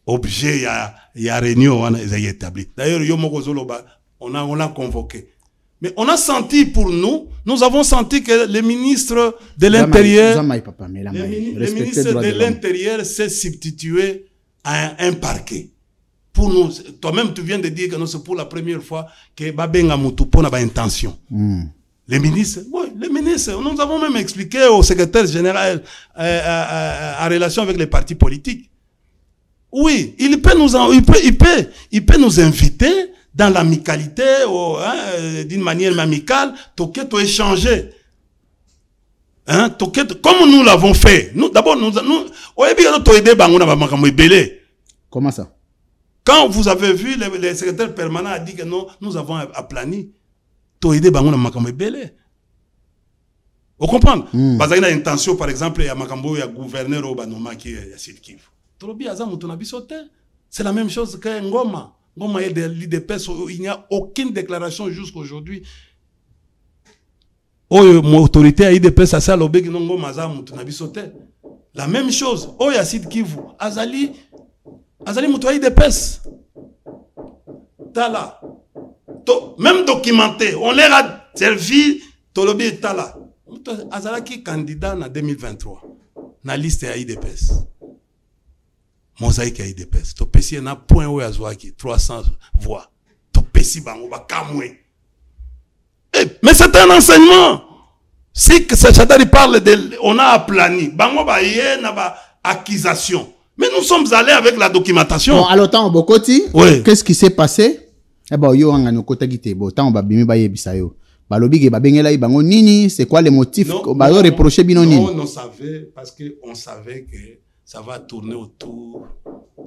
B: objet il y a réunion on a établi. D'ailleurs on a convoqué. Mais on a senti pour nous avons senti que le ministre de l'Intérieur de l'Intérieur s'est substitué à un parquet. Pour nous, toi-même tu viens de dire que c'est pour la première fois que Babenga Moutoupo n'a pas intention. Les ministres, nous avons même expliqué au secrétaire général en relation avec les partis politiques. Oui, il peut nous inviter dans l'amicalité, d'une manière amicale, to échanger. Comme nous l'avons fait. D'abord,
A: comment ça?
B: Quand vous avez vu, le secrétaire permanent a dit que non, nous avons aplani. To aider bango na makambo ebele. Vous comprenez? Parce qu'il y a une intention, par exemple, il y a makambo, il y a gouverneur au Banoma qui est Sud Kivu. C'est la même chose que Ngoma. Ngoma est de l'IDPS, il n'y a aucune déclaration jusqu'à aujourd'hui. Mon autorité à IDPS, ça l'obé qui Ngoma za mutuna bisote. La même chose. Il y a Sud Kivu. Azali mutuna IDPS. Tala. Même documenté, on leur a servi Tolobi et Tala. Azalaki candidat en 2023. Na liste à IDPS. Mosaïque à IDPS. Topesi na point où azwaki 300 voix. Topesi bango ba kamwe. Mais c'est un enseignement. Si que Chadari parle de on a aplani, bango ba yé na ba accusation. Mais nous sommes allés avec la documentation.
A: Bon, à l'autant Bokoti,
B: oui.
A: Qu'est-ce qui s'est passé? Eh ben yo anga no kota gite bo tant ba bimi ba yebisa yo. Ba lobi ke ba bengela ibango nini, c'est quoi les motifs ba yo reprocher bino nini?
B: Non, on savait parce que on savait que ça va tourner autour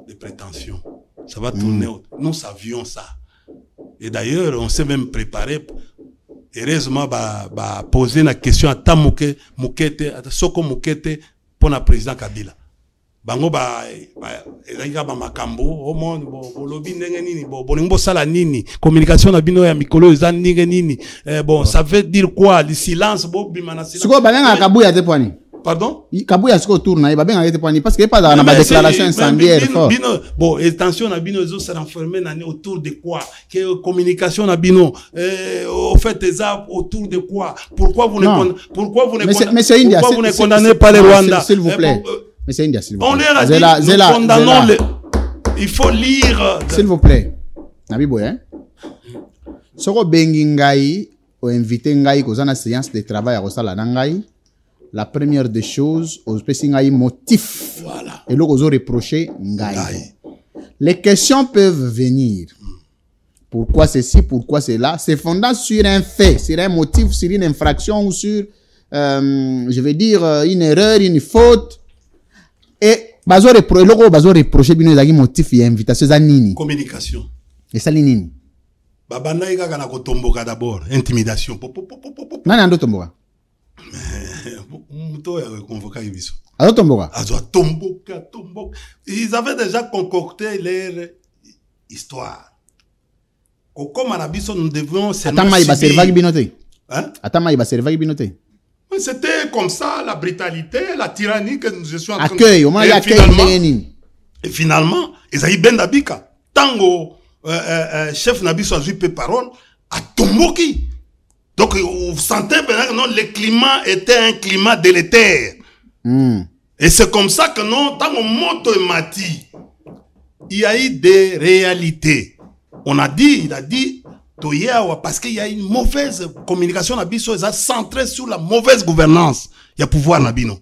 B: des prétentions. Ça va tourner autour. Nous savions ça. Et d'ailleurs, on s'est même préparé. Heureusement ba poser la question à Tamuke Mukete, à Soko Mukete pour le président Kabila. Bango ezalika ba makambo au monde lobi ndenge nini bolingo sala nini communication na bino ya mikolo eza ndenge nini ça veut dire quoi le silence bima na silence
A: siko balenga kabuya te pwani
B: pardon
A: kabuya siko tour na ba benga te pwani parce que pas dans la déclaration incendiaire fort
B: attention na bino zo se renfermer autour de quoi que communication na bino au fait ça autour de quoi pourquoi vous ne condamnez pas les Rwandais
A: s'il vous plaît. Mais c'est India, s'il vous plaît.
B: On est là, nous condamnons les... Il faut lire...
A: S'il vous plaît. Nabi Boy, hein? Soko bengi ngai, ou invité ngai, kozana séance de travail à Rosala Nangai, la première des choses, au spécial ngai motif.
B: Voilà.
A: Et là, ozo reprocher ngai. Les questions peuvent venir. Pourquoi ceci, pourquoi cela? C'est fondant sur un fait, sur un motif, sur une infraction ou sur, je vais dire, une erreur, une faute. Et bazo reprocher bino ezaki motif ya invitation za nini
B: communication
A: et ça nini
B: babana ika na kotomboka d'abord intimidation
A: nani ando tomboka
B: muto ya convoquer biso
A: azo tomboka
B: tomboka ils avaient déjà concocté leur histoire comme na biso nous devions
A: atama iba servaki bino te hein atama iba servaki bino te.
B: C'était comme ça, la brutalité, la tyrannie que je suis en train
A: de...
B: Et finalement, Esaïe Ben Dabika, tango chef Nabiso a joué parole, à Tomboki. Donc, vous sentez que non, le climat était un climat délétère. Et c'est comme ça que non, tango moto et mati, il y a eu des réalités. Il a dit, parce qu'il y a une mauvaise communication Nabiso, ils ont centré sur la mauvaise gouvernance. Il y a pouvoir Nabino.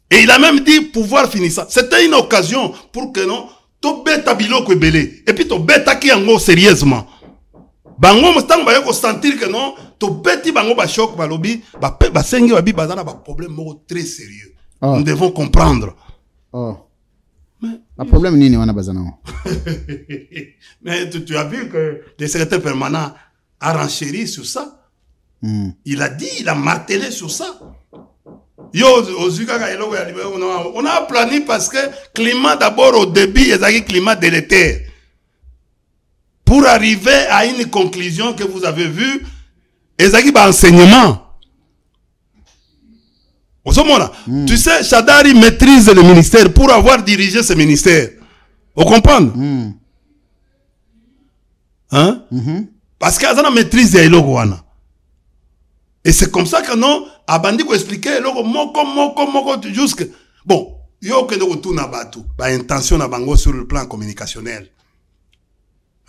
B: Et il a même dit pouvoir finissant. C'était une occasion pour que non, to beta bilo ko belé. Et puis to beta ki yango sérieusement. Bango mstang ba yoko sentir que non, to beti bango ba choc ba lobi, ba sengi ba bi bazana ba problème très sérieux. Oh. Nous devons comprendre.
A: Oh. Le problème nini wana bazana.
B: Mais tu as vu que le secrétaire permanent a renchéri sur ça. Il a dit, il a martelé sur ça. Yo, on a plané parce que climat d'abord au début, il y a un climat délétère. Pour arriver à une conclusion que vous avez vue, il y a un enseignement. Tu sais, Chadari maîtrise le ministère pour avoir dirigé ce ministère. Vous comprenez? Hein? Parce qu'il y a une maîtrise de l'Ogoana. Et c'est comme ça que non, Abandi ko expliquer l'Ogo moko jusque. Bon, yo que nous tourne à Batu. Bah, intention à Bango sur le plan communicationnel.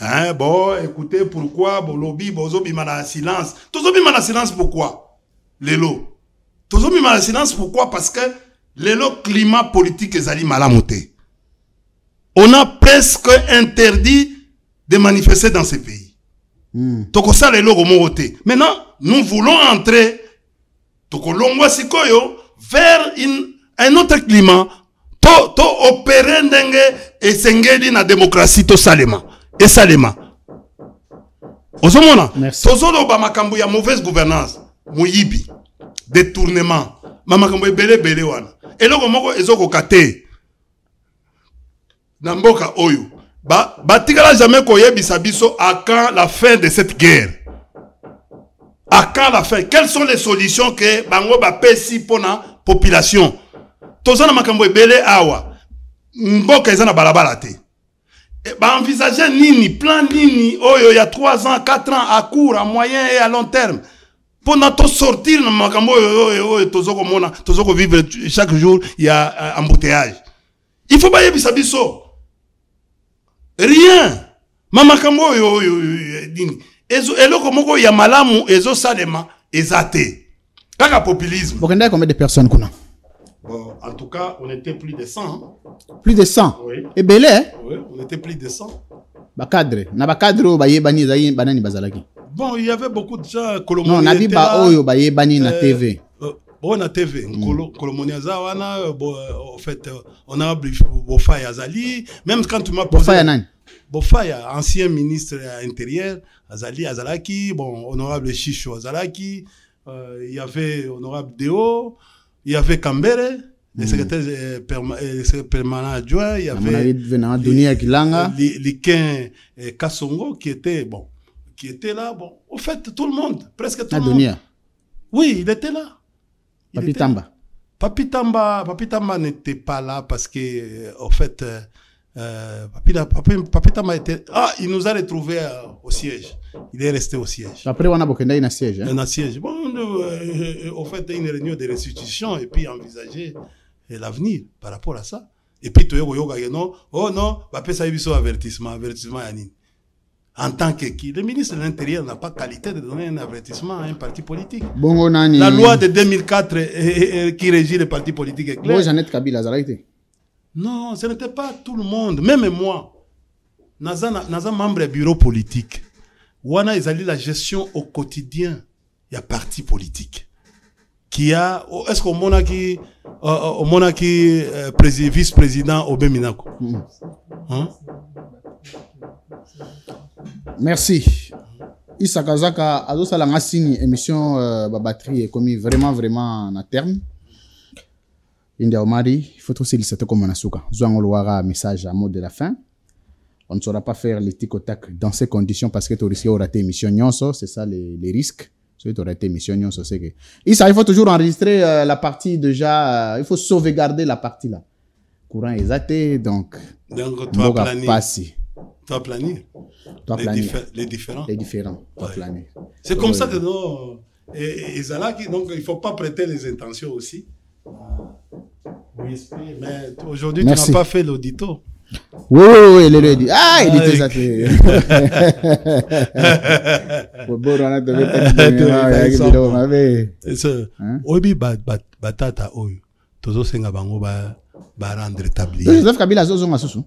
B: Hein, bon, écoutez, pourquoi, bon, lobby, bozo bimana silence. Tozo bimana silence, pourquoi? Lélo. Tozo bimana silence, pourquoi? Parce que l'élo climat politique est allé malamoté. On a presque interdit de manifester dans ces pays. Toko ça les logo moroté. Maintenant, nous voulons entrer toko longwa sikoyo vers un autre climat. To opérer ndenge et sengeli na démocratie to salema. Et salema. Ozomona. Tozo lo ba makambo ya mauvaise gouvernance. Muyibi. Détournement. Mamakambo bele wana. Et logo moko ezoko kate. Namboka oyo. Batikala jamais koyebisa biso à quand la fin de cette guerre. À quand la fin? Quelles sont les solutions que bango ba pesi pour la population? Tozana makambo ebele awa. Mboka ezana balabala te. Ba envisager nini, plan nini oyo il y a 3 ans, 4 ans à court, à moyen et à long terme. Pour nous sortir na makambo oyo tozoko mona, tozoko vivre chaque jour il y a embouteillage. Il faut pas yebisa biso. Rien. Mama kambo yo dini. Eloko moko ya malamu ezo salema ezate. Kaka populisme.
A: Bokenda combien de personnes kuna?
B: Bon, en tout cas, on était plus de 100. Hein?
A: Plus de 100.
B: Oui.
A: Et belé hein?
B: Oui, on était plus de 100.
A: Ba cadre. Na ba cadre ba yebani zayi banani bazalaki.
B: Bon, il y avait beaucoup de gens
A: Non, na bi ba oyo ba yebani na TV.
B: Bon, na TV, Kolomonia Zawana, en fait, on a Bofaya Azali, même quand tu m'as posé...
A: Bofaya nani?
B: Bofaya, ancien ministre intérieur, Azalaki, bon, honorable Chicho Azalaki, il y avait honorable Deo, il y avait Kambere, le secrétaire permanent adjoint, il y avait Liken Kassongo qui était, bon, qui était là, bon, au fait, tout le monde, presque tout le monde. Oui, il était là.
A: Papi Tamba.
B: Papi Tamba n'était pas là parce que, en fait, Papi Tamba était... Ah, il nous a retrouvés au siège. Il est resté au siège.
A: Après, on a beaucoup de siège.
B: Un siège. Bon, en fait, une réunion de restitution et puis envisager l'avenir par rapport à ça. Et puis, tu non, oh non, Papi ça y est, avertissement, Yanine. En tant que qui? Le ministre de l'Intérieur n'a pas qualité de donner un avertissement à un parti politique.
A: Bongo nani.
B: La loi de 2004 qui régit les partis politiques est claire.
A: Jeannette Kabila, ça a été.
B: Non, ce n'était pas tout le monde. Même moi, naza membre du bureau politique. Wana ezali la gestion au quotidien. Il y a parti politique. Qui a, est-ce qu'on monaki vice-président Obé Minako? Hein?
A: Merci. Issa Kazaka, Ado Salanga signe émission batterie est commis vraiment en terme. India Omari, il faut aussi le comme Manasuka. Zouangolwara, message à mot de la fin. On ne saura pas faire les tic au tac dans ces conditions parce que tu risques de rater émission Nyonso, c'est ça les risques. Tu aurais été émission Nyonso, c'est que. Issa, il faut toujours enregistrer la partie déjà, il faut sauvegarder la partie là. Courant exacté, donc.
B: Donc, tu vas planer.
A: Passer.
B: Tu vas planer. Les différents.
A: Les différents. Ouais.
B: C'est comme ça que nous. Et Zalaki, donc il ne faut pas prêter les intentions aussi. Oui, mais aujourd'hui, tu n'as pas fait l'audito.
A: Oui, il est dit. Ah, il était ça.
B: Obi batata oyo. Tozo senga bango ba rendre établi.
A: Joseph Kabila zozo masusu.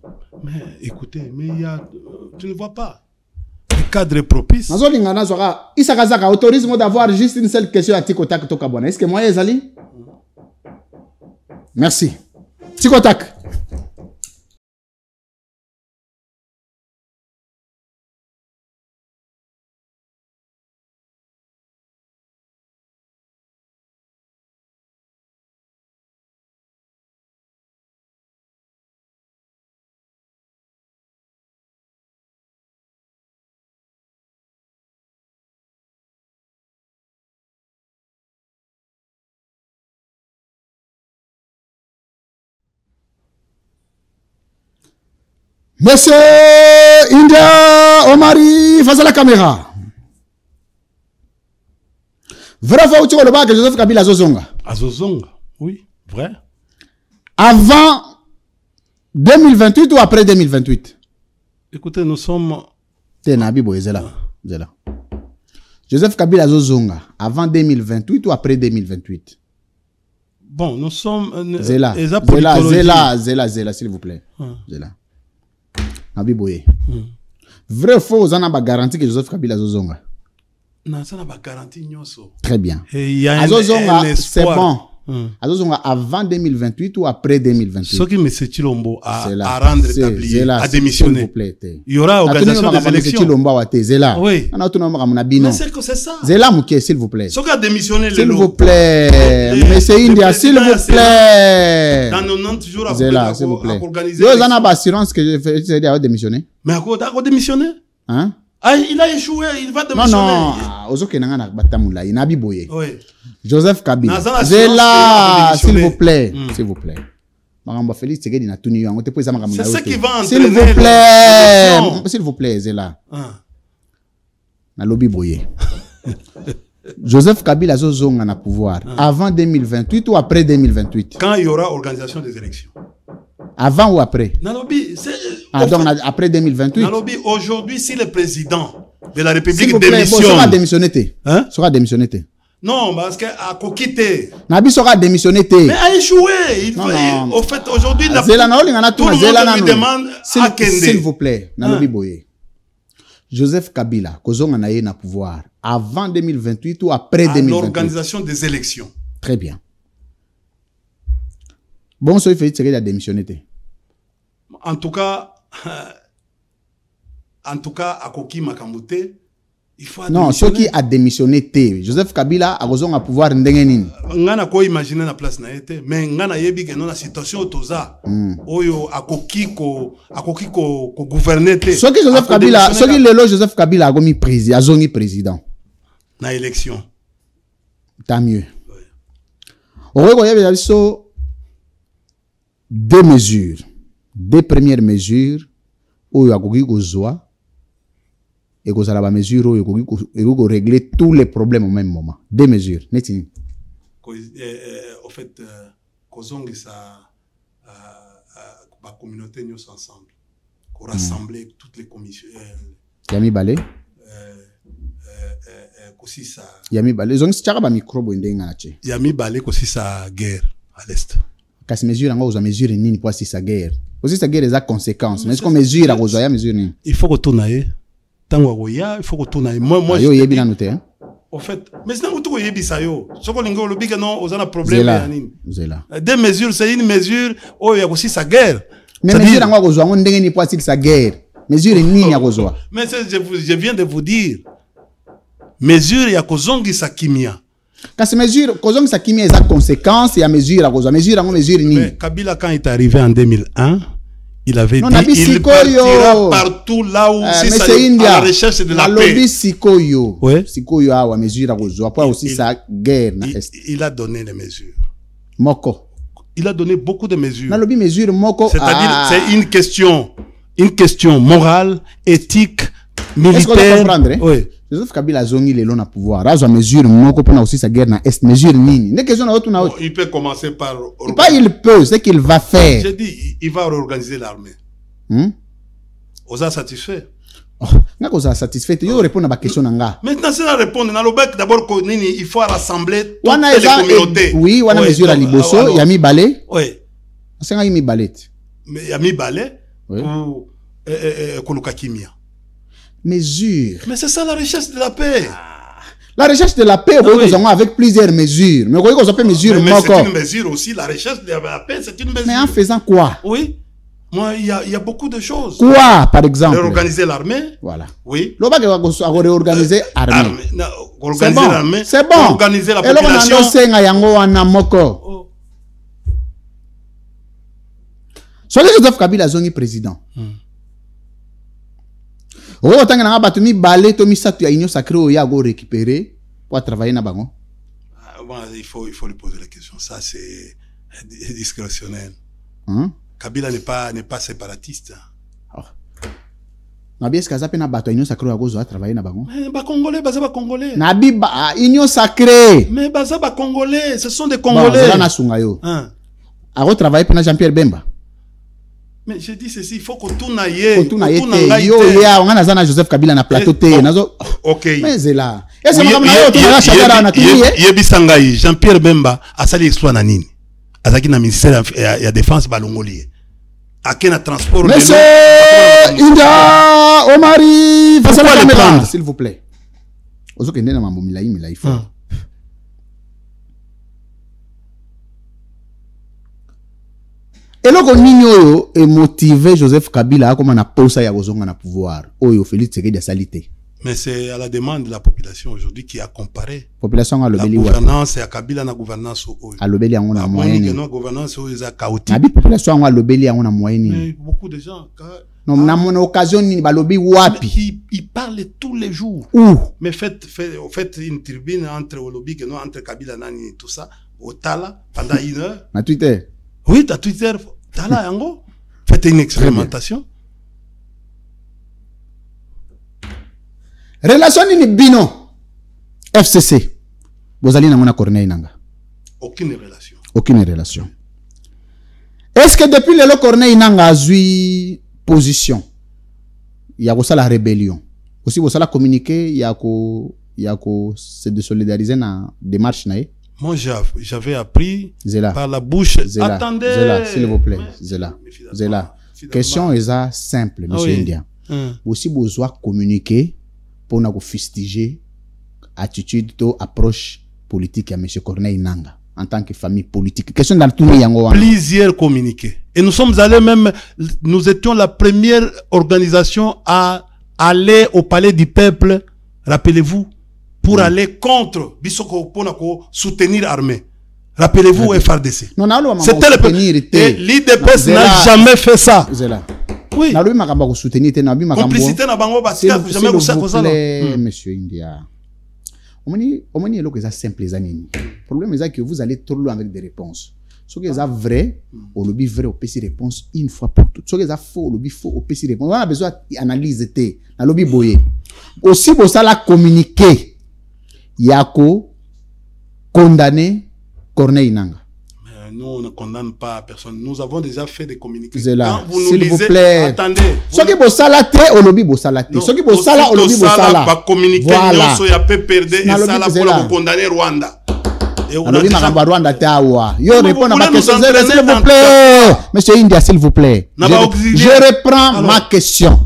B: Mais écoutez, mais il y a, tu ne vois pas le cadre propice.
A: Nazolinga nazwaka Issa Kazaka autorise moi d'avoir juste une seule question à Tikotak Tokabona. Est-ce que moi ezali? Merci. Tikotak. Monsieur India Omari face à la caméra. Vrai fois où tu vois le bas que Joseph Kabila Azozonga.
B: Azozonga, oui, vrai.
A: Avant 2028 ou après 2028?
B: Écoutez, nous sommes...
A: Joseph Kabila Azozonga, avant 2028 ou après 2028?
B: Bon, nous sommes...
A: Zela, s'il vous plaît. Zela. Nabi Boye. Vrai ou faux, vous en avez garanti que Joseph Kabila Azozonga?
B: Non, ça n'a pas garanti.
A: Très bien.
B: Azozonga,
A: c'est bon. Azozonga avant 2028 ou après 2028?
B: Ce qui M. Chilombo a rendre établi, a démissionné. Il y aura organisation des élections. Oui.
A: Mais
B: c'est que c'est ça.
A: Zela Mouké, s'il vous plaît.
B: Ce qui a démissionné,
A: s'il vous plaît. Monsieur India, s'il vous plaît.
B: Dans 90 jours
A: Zela, s'il vous plaît.
B: Organiser.
A: Vous en avez assurance que je vais démissionner?
B: Mais à quoi démissionner?
A: Hein?
B: Ah, il a échoué, il va démissionner.
A: Non.
B: Oui.
A: Joseph Kabila. Zela, s'il vous plaît. S'il vous plaît. C'est ce
B: qui va entraîner.
A: S'il vous plaît. S'il vous plaît, Zela. Na lobby boye. Joseph Kabila Zozonga na pouvoir. Avant 2028 ou après 2028?
B: Quand il y aura organisation des élections.
A: Avant ou après?
B: Nalobi,
A: donc après 2028.
B: Nalobi, aujourd'hui, si le président de la République
A: démissionne.
B: Bon,
A: sera démissionné.
B: Hein?
A: Sera démissionné.
B: Non, parce qu'à coquité.
A: Nabi sera démissionné.
B: Mais a échoué. Au fait, aujourd'hui, tout le monde lui demande à Kende.
A: S'il vous plaît, Nalobi Boye. Joseph Kabila, Kozonga na ye na pouvoir. Avant 2028 ou après 2028?
B: L'organisation des élections.
A: Très bien. Bon, ça fait qu'il a démissionné.
B: En tout cas, à Koki Makamute, il faut
A: non, ce qui a démissionné, Joseph Kabila a besoin de pouvoir n'dengenin.
B: Ngana ko imaginer la place na été, mais ngana yebi que non la situation toza. Oyo a Koki ko gouverner té.
A: Ce qui Joseph Kabila, ce qui le Joseph Kabila a gomi président, a zongi président.
B: Na élection.
A: Tant mieux. Oyo yebi so deux mesures, deux premières mesures où il y a besoin et que ça la mesure où il faut régler tous les problèmes au même moment. Deux mesures.
B: Au fait, kozongi sa la communauté nous ensemble, qu'on rassembler toutes les commissions.
A: Yami Balé.
B: Kosi sa.
A: Yami Balé. Zongi s'chara ba micro boende nganache.
B: Yami Balé kosi sa guerre à l'est.
A: Kasi mesure ngo uza mesure nini pour si sa guerre. Aussi sa guerre a conséquences. Mais est-ce qu'on mesure à uza ya mesure nini?
B: Il faut que tourner. Tango goya, il faut que tourner. Moi
A: yo yebi na noté hein.
B: Au fait, mais c'est un tout yebi sa yo. Soko lingo lobi que non, on a un problème ya nini.
A: Zela.
B: Des mesures, c'est une mesure oh il y a aussi sa guerre.
A: Mais mesure ngo uza ngo ndenge ni pour si sa guerre. Mesure nini ya uza.
B: Mais je viens de vous dire. Mesure ya kozongi sa kimia.
A: Kasi mesure, kozongi sa kimia a conséquences et à mesure à cause. Mesure ngo mesure nini.
B: Mais Kabila quand il est arrivé en 2001, il avait
A: non,
B: dit il partira partout là où si ça à la recherche de la paix.
A: Lobby Sikoyo. Oui. Sikoyo a mesure à cause. Après aussi sa guerre na est.
B: Il a donné les mesures.
A: Moko.
B: Il a donné beaucoup de mesures.
A: Na lobby mesure moko.
B: C'est-à-dire c'est une question morale, éthique, militaire.
A: Est-ce qu'on peut comprendre?
B: Oui.
A: Joseph Kabila zongi le long à pouvoir. Razo mesure moko pona aussi sa guerre na est mesure nini. Ne question na autre na autre.
B: Il peut commencer par
A: pas il peut, c'est qu'il va faire.
B: J'ai dit il va réorganiser l'armée. Oza satisfait.
A: Nga ko satisfait. Yo répondre à ma question nga.
B: Maintenant c'est la répondre na lobek d'abord ko nini il faut rassembler toutes les communautés.
A: Oui, wana mesure à liboso, Yami Balé.
B: Oui.
A: C'est nga Yami Balé.
B: Mais Yami Balé pour Koluka Kimia.
A: Mesure.
B: Mais c'est ça la recherche de la paix.
A: La recherche de la paix, oui. Avec plusieurs mesures. Mais vous avez mesure.
B: Mais c'est une mesure aussi. La recherche de la paix, c'est une mesure.
A: Mais en faisant quoi?
B: Oui. Moi, il y a beaucoup de choses.
A: Quoi, par exemple?
B: Réorganiser l'armée.
A: Voilà.
B: Oui.
A: Réorganiser l'armée.
B: Organiser l'armée.
A: C'est bon.
B: Organiser la population.
A: Soyez Joseph Kabila Zongi président. Oui, autant que n'a pas battu balé, Tomi Satu a union sacrée au Yago récupérer pour travailler na bango.
B: Il faut lui poser la question. Ça c'est discrétionnel. Kabila n'est pas séparatiste.
A: Nabi est-ce que ça peut na bato union sacrée à cause travailler na bango?
B: Mais ba Congolais, ba Congolais.
A: Nabi union sacrée.
B: Mais ba Congolais, ce sont des Congolais.
A: Bon, na sunga yo.
B: Hein.
A: A travailler pour Jean-Pierre Bemba.
B: Mais je dis ceci, il faut que tout n'aille.
A: Yo ya on a zana Joseph Kabila na plateau te nazo.
B: OK.
A: Mais c'est là. Est-ce que makamna to na chakara na tuye?
B: Yebisangai Jean-Pierre Bemba asali exploit na nini? Azaki na ministère ya défense balongoli. Akena transport de
A: Monsieur India Omari, passez la caméra s'il vous plaît. Ozo kende na mambo milai faut. Eloko nini oyo est motivé Joseph Kabila comme na posa ya kozonga na pouvoir. Oyo Félix Tshisekedi salité.
B: Mais c'est à la demande de la population aujourd'hui qui a comparé.
A: Population a
B: la gouvernance et à Kabila na gouvernance oyo.
A: A lobeli yango na moyenne.
B: Non gouvernance oyo za chaotique.
A: Abi population a lobeli yango na moyenne.
B: Mais beaucoup de gens
A: non na mon occasion ni ba lobi wapi.
B: Ils parlent tous les jours.
A: Où?
B: Mais faites une tribune entre Olobi que non entre Kabila nani tout ça au Tala pendant 1 heure.
A: Na Twitter.
B: Oui, ta Twitter Tala yango. Faites une expérimentation.
A: Relation ni bino FCC bozali na mona Corneille nanga
B: aucune relation.
A: Aucune relation. Est-ce que depuis le Corneille nanga azui position ya ko sala rébellion aussi bo sala communiquer ya ko se désolidariser na démarche na ye?
B: Moi j'avais appris
A: Zela.
B: Par la bouche.
A: Zela.
B: Attendez
A: Zela, s'il vous plaît. Zela. Question est simple monsieur India. Aussi besoin communiquer pour nous fustiger attitude to approche politique à M. Corneille Nanga en tant que famille politique. Question dans tout le monde.
B: Plusieurs communiqués. Et nous sommes allés même, nous étions la première organisation à aller au palais du peuple, rappelez-vous, pour aller contre Bissoko pour soutenir l'armée. Rappelez-vous FRDC.
A: C'était le
B: premier. Et l'IDPS n'a jamais fait ça. Oui. Complicité na bango batia jamais ko ça.
A: Monsieur India. Omoni eloko eza simple eza nini. Problème est que vous allez trop loin avec des réponses. Ce qui est vrai, au lobby vrai au PC réponse une fois pour toutes. Ce qui est faux au lobby faux au PC réponse. On a besoin d'analyse té na lobby boyé. Aussi pour ça la communiquer. Yako condamné Corneille Nanga.
B: Nous, on ne condamne pas personne. Nous avons déjà fait des communiqués.
A: Quand
B: vous nous
A: s'il
B: lisez,
A: vous plaît.
B: Attendez.
A: Ce qui est salaté, au lobby salaté. Ce qui est salaté, au lobby salaté.
B: Pas communiquer. Voilà. Nous sommes peu perdus et ça là pour condamner Rwanda.
A: Lobby Maramba Rwanda tawa. Yo répond à ma question. S'il vous plaît. Monsieur India, s'il vous plaît. Je reprends ma question.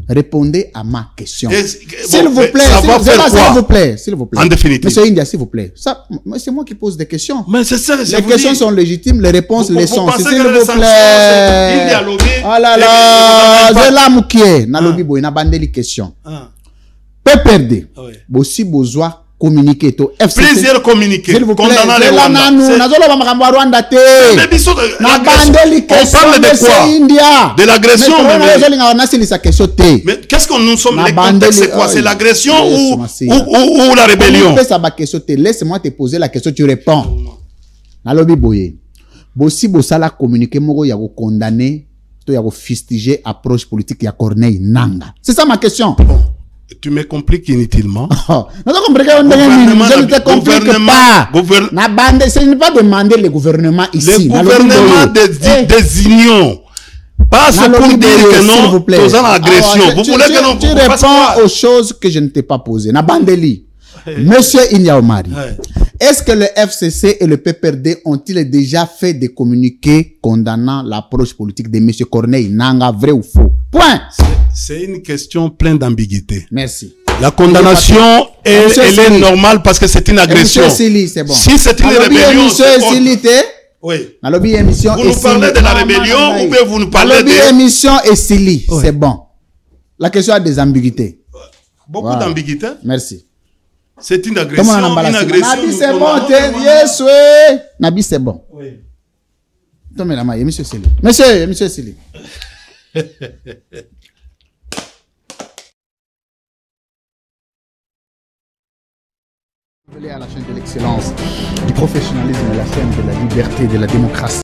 A: Répondez à ma question. S'il vous plaît, s'il vous plaît.
B: En définitive.
A: Monsieur India, s'il vous plaît. C'est moi qui pose des questions.
B: Mais c'est ça,
A: les questions sont légitimes, les réponses les sont. S'il vous plaît. Oh là là, je l'ai moukié. Na lobby boy, na bandé les questions. Peu perdre. Bossi besoin communiquer to FCC.
B: Plusieurs communiqués.
A: S'il vous plaît. Rwanda te. Na bandé les questions.
B: On parle de quoi? De l'agression. Mais qu'est-ce que nous sommes? Les contextes, c'est quoi? C'est l'agression ou la rébellion?
A: Laisse-moi te poser la question, tu réponds. Na lobby boye. Bossi bosala communiquer moko ya ko condamner to ya ko fustiger approche politique ya Corneille Nanga. C'est ça ma question.
B: Tu me compliques inutilement.
A: Je ne te complique pas. Ce n'est pas demander le gouvernement ici.
B: Le gouvernement des unions. Pas ce pour dire que non, vous avez agression. Vous voulez que non,
A: tu réponds aux choses que je ne t'ai pas posées. Nabandeli. Monsieur Inya Omari, est-ce que le FCC et le PPRD ont-ils déjà fait des communiqués condamnant l'approche politique de monsieur Corneille Nanga, vrai ou faux? Point.
B: C'est une question pleine d'ambiguïté.
A: Merci.
B: La condamnation, elle est normale parce que c'est une agression.
A: C'est bon.
B: Si c'est une rébellion,
A: oui. Émission
B: vous nous parlez de la rébellion ou bien vous nous parlez de...
A: émission et Sili, c'est bon. La question a des ambiguïtés.
B: Beaucoup d'ambiguïtés.
A: Merci.
B: C'est une agression.
A: Nabi, c'est bon. Yes, oui. Nabi, c'est bon. Oui. Monsieur Sili. Monsieur Sili. À la chaîne de l'excellence, du professionnalisme, la chaîne de la liberté, de la démocratie.